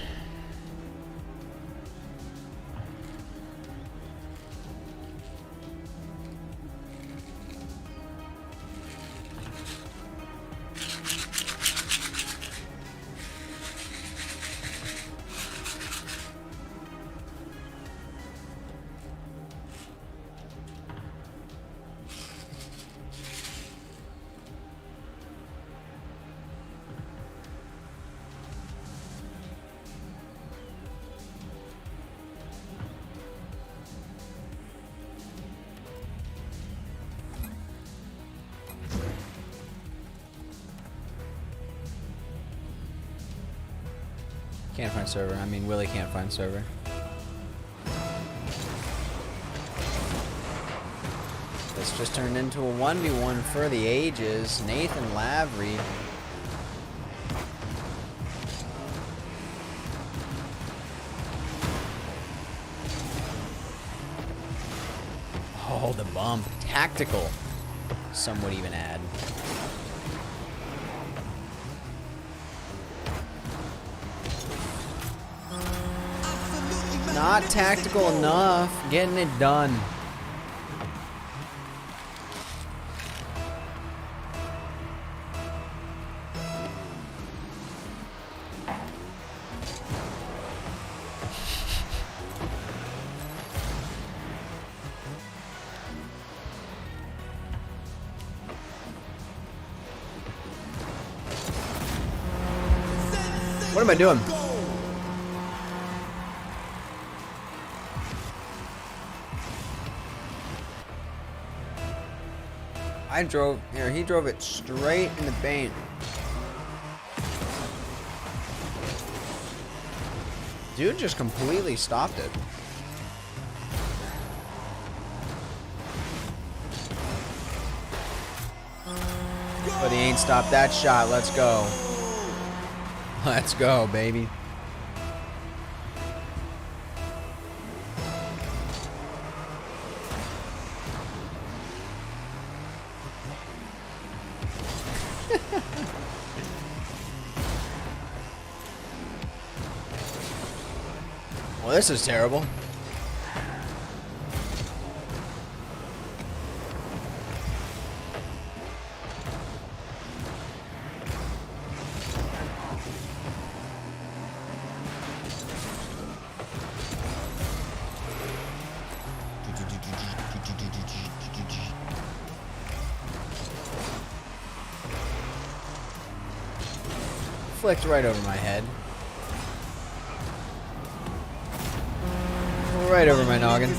Can't find server. I mean, Willie can't find server. This just turned into a 1v1 for the ages. Nathan Lavery. Oh, the bump. Tactical. Some would even add. Not tactical enough. Getting it done. What am I doing? He drove it straight in the paint. Dude just completely stopped it. But he ain't stopped that shot. Let's go. Let's go, baby. Well, this is terrible. Flicked right over my head. Right over my noggin.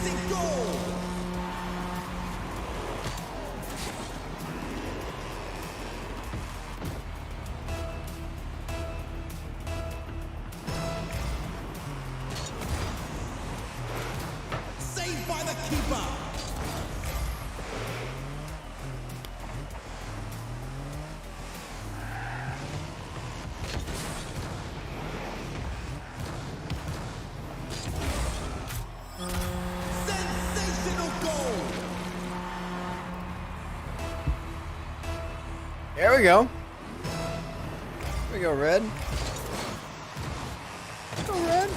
Saved by the keeper. There we go. There we go, Red. Go, Red.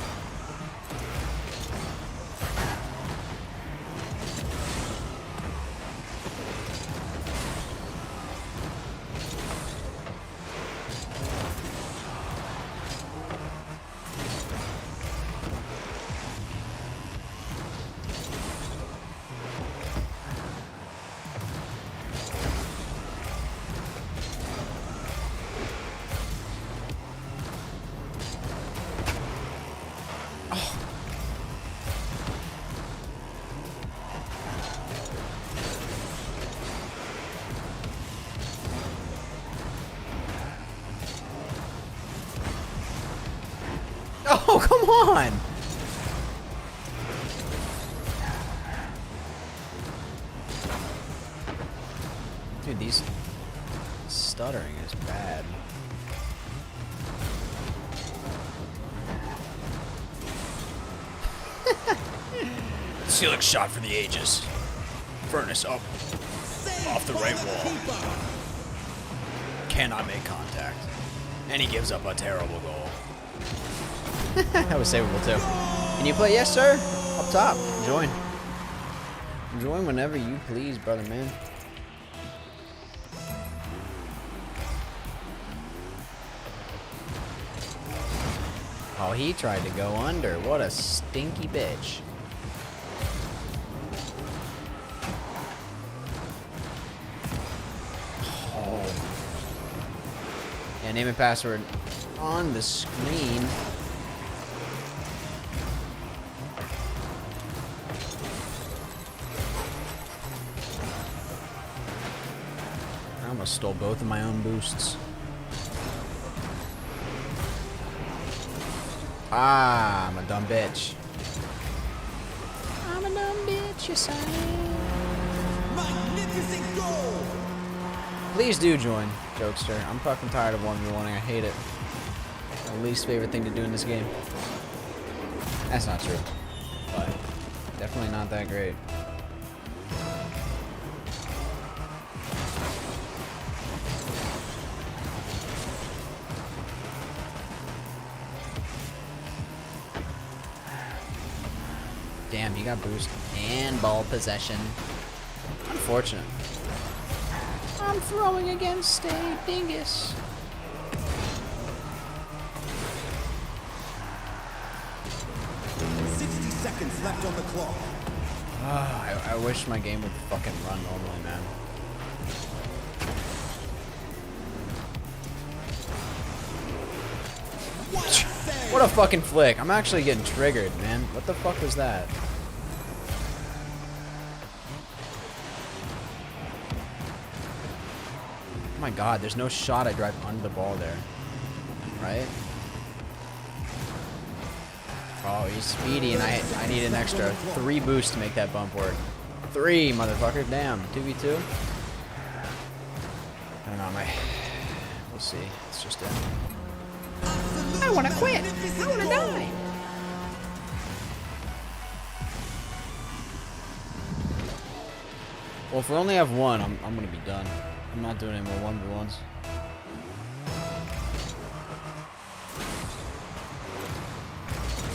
Oh, come on! Dude, these stuttering is bad. Celix shot for the ages. Furnace up. Off the right wall. Cannot make contact. And he gives up a terrible goal. That was savable too. Can you play? Yes, sir. Up top. Join. Join whenever you please, brother man. Oh, he tried to go under. What a stinky bitch. Oh. Yeah, name and password on the screen. I almost stole both of my own boosts. Ah, I'm a dumb bitch. I'm a dumb bitch, you say. Magnificent goal! Please do join, Jokester. I'm fucking tired of 1v1ing. I hate it. My least favorite thing to do in this game. That's not true. But definitely not that great. Damn, you got boost and ball possession. Unfortunate. I'm throwing against a dingus. Seconds left on the clock. I wish my game would fucking run normally, man. What a fucking flick. I'm actually getting triggered, man. What the fuck was that? Oh my god, there's no shot I drive under the ball there. Right? Oh, he's speedy, and I need an extra 3 boosts to make that bump work. 3, motherfucker. Damn. 2v2? I don't know, we'll see. It's just it. I wanna quit. I wanna die. Well, if we only have one, I'm gonna be done. I'm not doing any more 1v1s.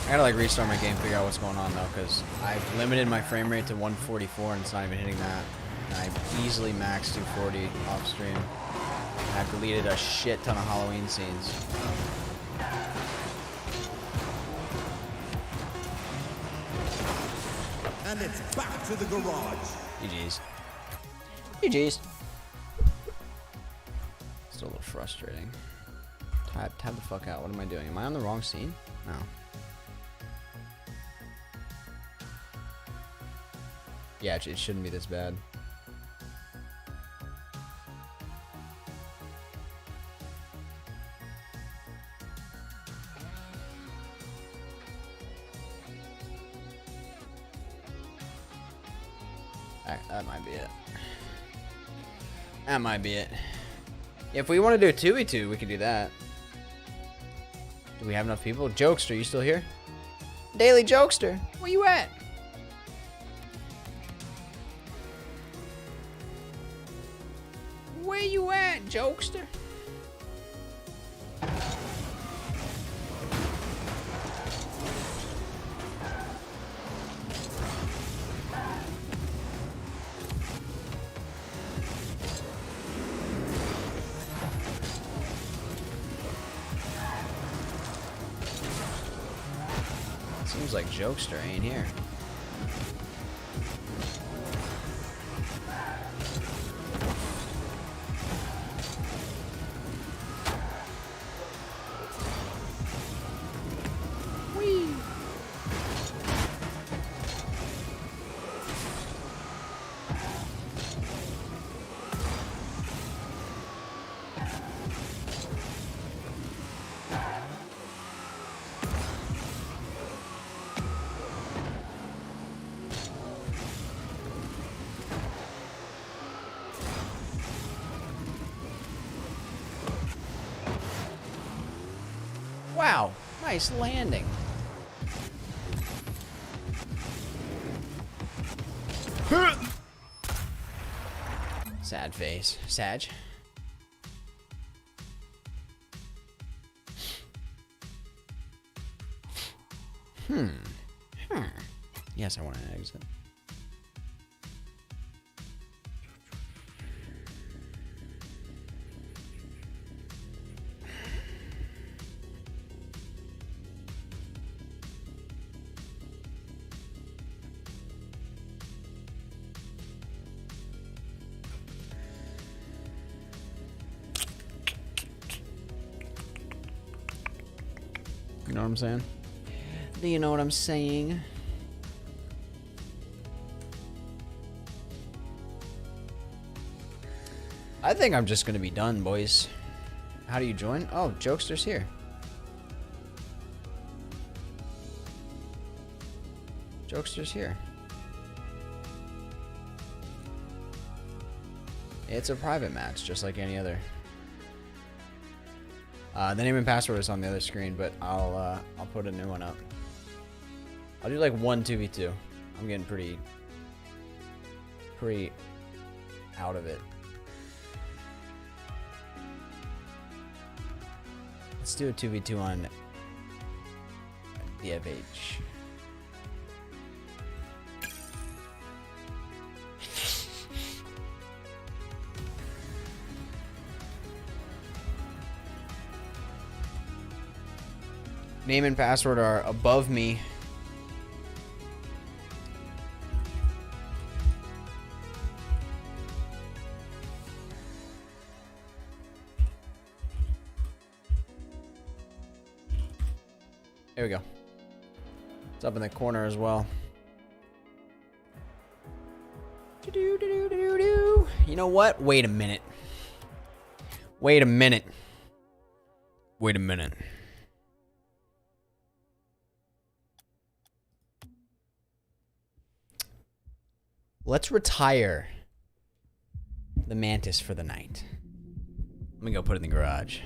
I gotta like restart my game, figure out what's going on though, because I've limited my frame rate to 144 and it's not even hitting that. And I easily maxed 240 off stream. And I've deleted a shit ton of Halloween scenes. And it's back to the garage. GG's. GG's. Still a little frustrating. Tab the fuck out. What am I doing? Am I on the wrong scene? No. Yeah, it shouldn't be this bad. That might be it. That might be it. If we want to do a 2v2, we can do that. Do we have enough people? Jokester, you still here? Daily Jokester, where you at? Where you at, Jokester? Seems like Jokester ain't here. Wow, nice landing. Sad face. Sag. Yes, I want an exit. You know what I'm saying? Do you know what I'm saying? I think I'm just gonna be done, boys. How do you join? Oh, Jokester's here. Jokester's here. It's a private match, just like any other. The name and password is on the other screen, but I'll put a new one up. I'll do like 1 2v2. I'm getting pretty out of it. Let's do a 2v2 on the FH. Name and password are above me. There we go. It's up in the corner as well. You know what? Wait a minute. Wait a minute. Wait a minute. Let's retire the Mantis for the night. Let me go put it in the garage.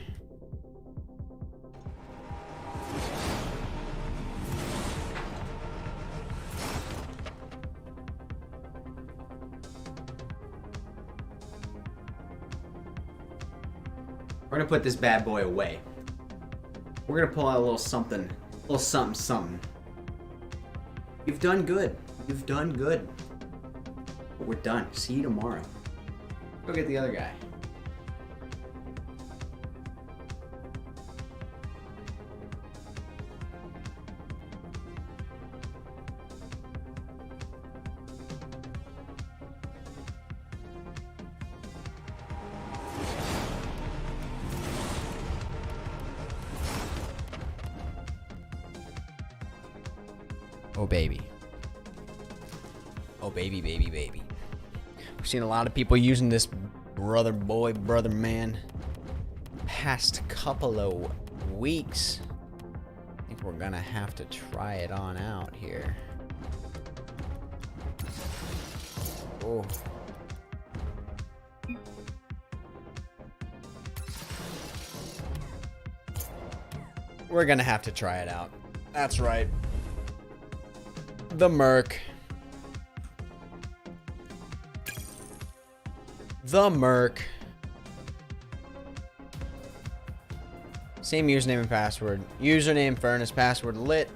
We're gonna put this bad boy away. We're gonna pull out a little something, something. You've done good. You've done good. But we're done. See you tomorrow. Go get the other guy. Oh, baby. Oh, baby, baby, baby. We've seen a lot of people using this brother boy, brother man past couple of weeks. I think we're gonna have to try it on out here. Oh. We're gonna have to try it out. That's right. The Merc. The Merc. Same username and password. Username Furnace, password lit.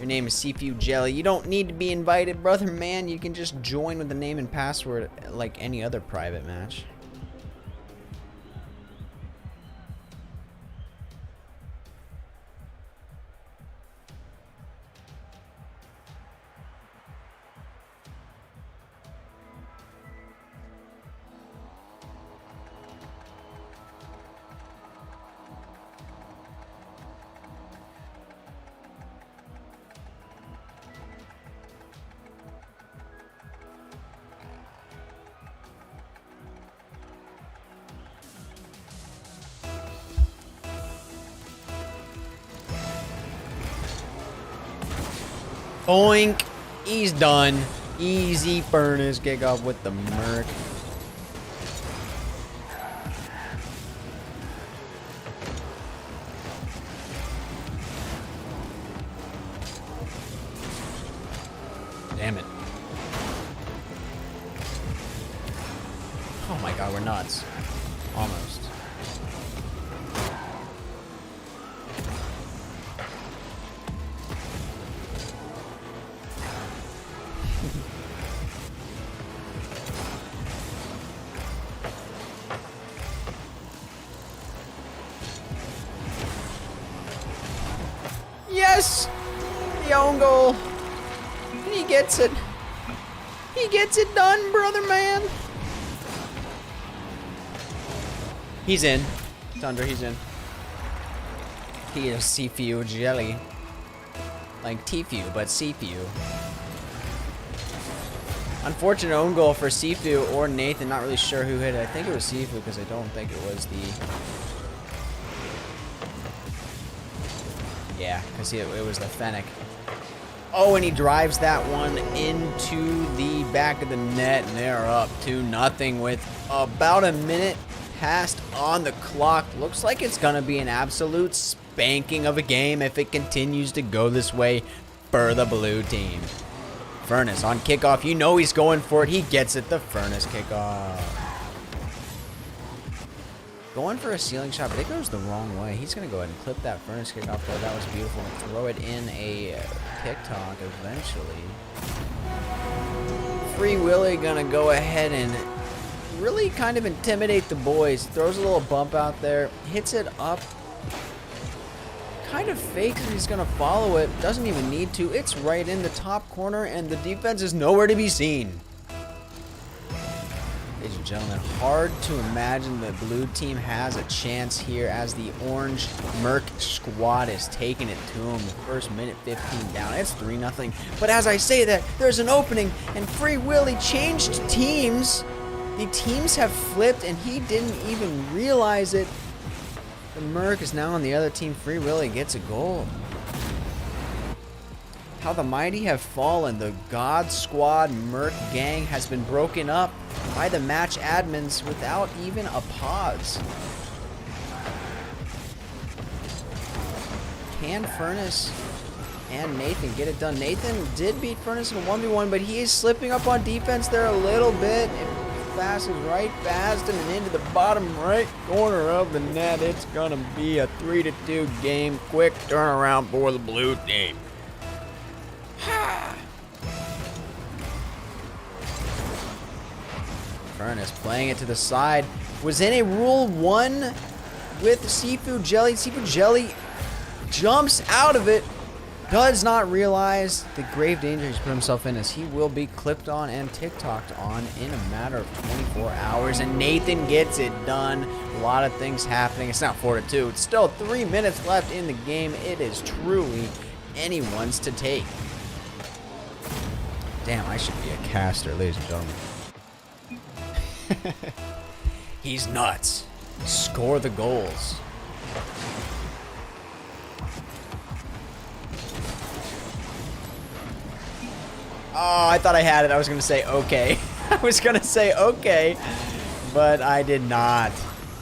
Your name is Seafood Jelly. You don't need to be invited, brother man. You can just join with the name and password like any other private match. Boink. He's done. Easy Furnace kick off with the Merc. Damn it. Oh my god, we're nuts. Almost. Yes! The own goal. And he gets it. He gets it done, brother man. He's in. Thunder, he's in. He is TheeFU jelly. Like TheeFU, but TheeFU. Unfortunate own goal for TheeFU or Nathan. Not really sure who hit it. I think it was TheeFU because I don't think it was the... Yeah, because it was the Fennec. Oh, and he drives that one into the back of the net, and they're up 2-0 with about a minute passed on the clock. Looks like it's going to be an absolute spanking of a game if it continues to go this way for the blue team. Furnace on kickoff. You know he's going for it. He gets it. The Furnace kickoff. Going for a ceiling shot, but it goes the wrong way. He's going to go ahead and clip that Furnace kickoff, though. That was beautiful. And throw it in a TikTok eventually. Free Willy going to go ahead and really kind of intimidate the boys. Throws a little bump out there. Hits it up. Kind of fakes and he's going to follow it. Doesn't even need to. It's right in the top corner, and the defense is nowhere to be seen. Ladies and gentlemen, hard to imagine the blue team has a chance here as the orange Merc squad is taking it to him. The first minute 15 down. It's 3-0. But as I say that, there's an opening, and Free Willy changed teams. The teams have flipped, and he didn't even realize it. The Merc is now on the other team. Free Willy gets a goal. How the mighty have fallen. The God Squad Merc gang has been broken up by the match admins without even a pause. Can Furnace and Nathan get it done? Nathan did beat Furnace in a 1v1, but he is slipping up on defense there a little bit. Passes right past him and into the bottom right corner of the net. It's gonna be a 3-2 game. Quick turnaround for the blue team. Furnace playing it to the side. Was in a Rule 1 with Seafood Jelly. Seafood Jelly jumps out of it. Does not realize the grave danger he's put himself in, as he will be clipped on and TikToked on in a matter of 24 hours. And Nathan gets it done. A lot of things happening. It's not 4-2. It's still 3 minutes left in the game. It is truly anyone's to take. Damn, I should be a caster, ladies and gentlemen. He's nuts. Score the goals. Oh, I thought I had it. I was going to say okay. I was going to say okay, but I did not.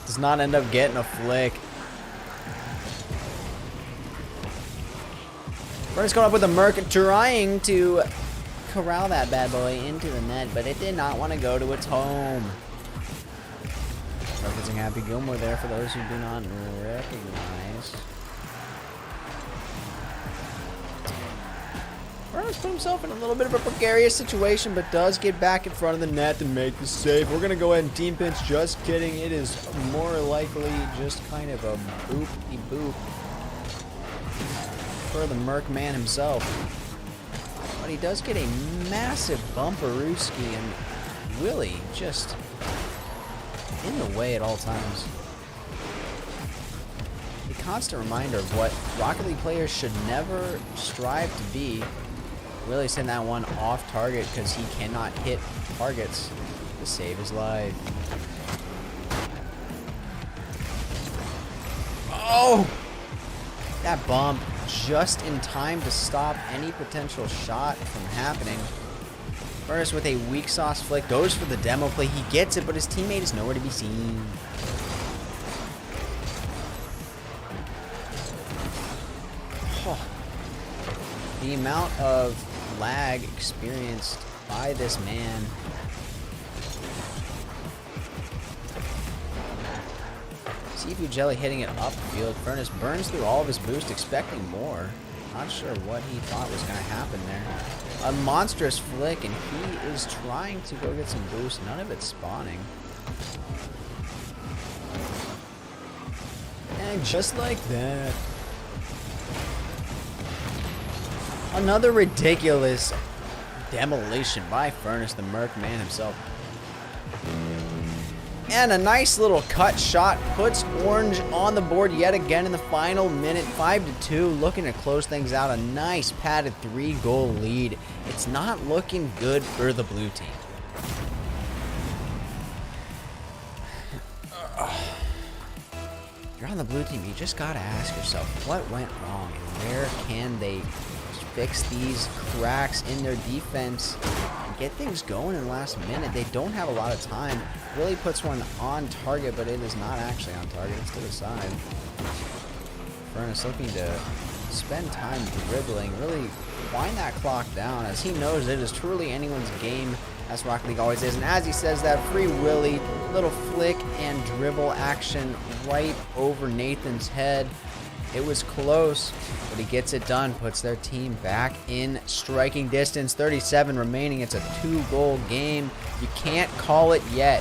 Does not end up getting a flick. Furnace going up with a Merc, trying to corral that bad boy into the net, but it did not want to go to its home. Referencing Happy Gilmore there for those who do not recognize. Furnace put himself in a little bit of a precarious situation, but does get back in front of the net to make the save. We're going to go ahead and team pinch. Just kidding. It is more likely just kind of a boop-de-boop for the Merc man himself. But he does get a massive bumperooski, and Willy just in the way at all times. A constant reminder of what Rocket League players should never strive to be. Willy sent that one off target because he cannot hit targets to save his life. Oh! That bump just in time to stop any potential shot from happening. Furnace with a weak sauce flick goes for the demo play. He gets it, but his teammate is nowhere to be seen. Oh. The amount of lag experienced by this man Seafood Jelly hitting it upfield. Furnace burns through all of his boost, expecting more. Not sure what he thought was going to happen there. A monstrous flick, and he is trying to go get some boost. None of it spawning. And just like that, another ridiculous demolition by Furnace, the Merc man himself. And a nice little cut shot puts Orange on the board yet again in the final minute. 5-2, looking to close things out. A nice padded 3-goal lead. It's not looking good for the blue team. If you're on the blue team, you just gotta ask yourself, what went wrong and where can they fix these cracks in their defense and get things going in the last minute? They don't have a lot of time. Really puts one on target, but it is not actually on target. It's to the side. Furnace looking to spend time dribbling, really wind that clock down, as he knows it is truly anyone's game, as Rocket League always is. And as he says that, Free Willy, little flick and dribble action right over Nathan's head. It was close, but he gets it done, puts their team back in striking distance. 37 remaining. It's a 2-goal game. You can't call it yet.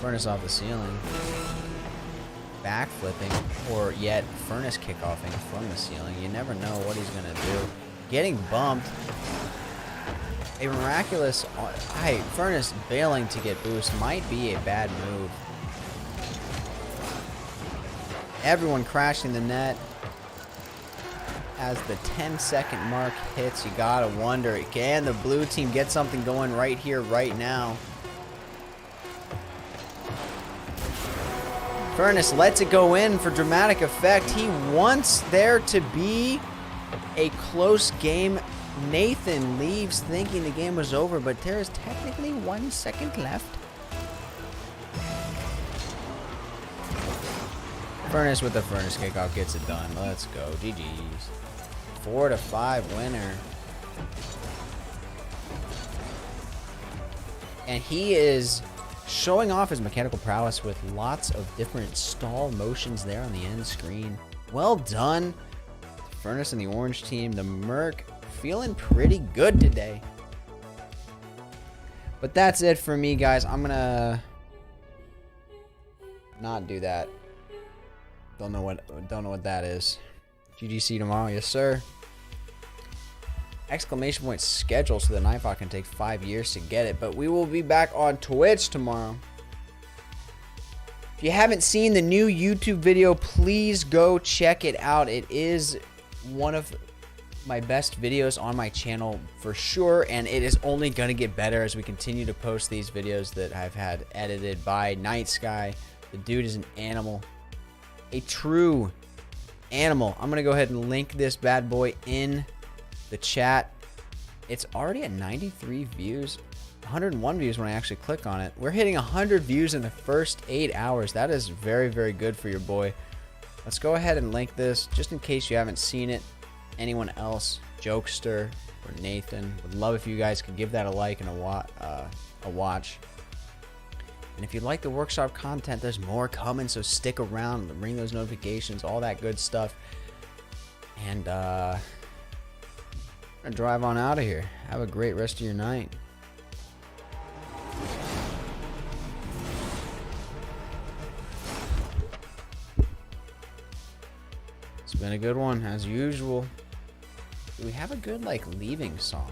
Furnace off the ceiling. Back flipping, or yet Furnace kickoffing from the ceiling. You never know what he's going to do. Getting bumped. A miraculous... Furnace bailing to get boost might be a bad move. Everyone crashing the net. As the 10-second mark hits, you gotta wonder, can the blue team get something going right here, right now? Furnace lets it go in for dramatic effect. He wants there to be a close game. Nathan leaves thinking the game was over, but there is technically 1 second left. Furnace with the Furnace kickoff gets it done. Let's go. GG's. 4-5 winner. And he is showing off his mechanical prowess with lots of different stall motions there on the end screen. Well done. Furnace and the Orange team. The Merc feeling pretty good today. But that's it for me, guys. I'm gonna not do that. Don't know what that is. GGC tomorrow, yes sir. Exclamation point schedule, so the Nightbot can take 5 years to get it. But we will be back on Twitch tomorrow. If you haven't seen the new YouTube video, please go check it out. It is one of my best videos on my channel for sure, and it is only going to get better as we continue to post these videos that I've had edited by Night Sky. The dude is an animal. A true animal. I'm going to go ahead and link this bad boy in the chat. It's already at 93 views. 101 views when I actually click on it. We're hitting 100 views in the first 8 hours. That is very, very good for your boy. Let's go ahead and link this just in case you haven't seen it. Anyone else, Jokester or Nathan, would love if you guys could give that a like and a watch. And if you like the workshop content, there's more coming, so stick around, ring those notifications, all that good stuff. And I'm gonna drive on out of here. Have a great rest of your night. It's been a good one, as usual. Do we have a good, like, leaving song?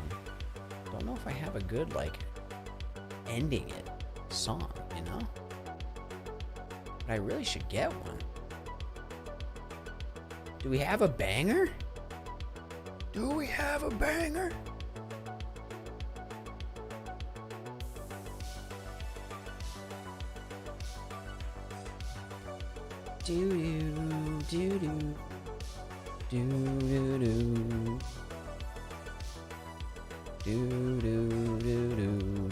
Don't know if I have a good, like, ending it song, you know? But I really should get one. Do we have a banger? Do we have a banger? Do do do do do do do do do do do.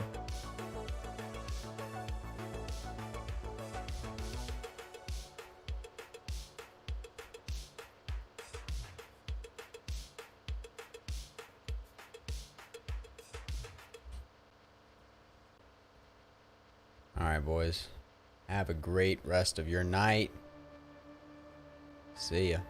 All right, boys. Have a great rest of your night. See ya.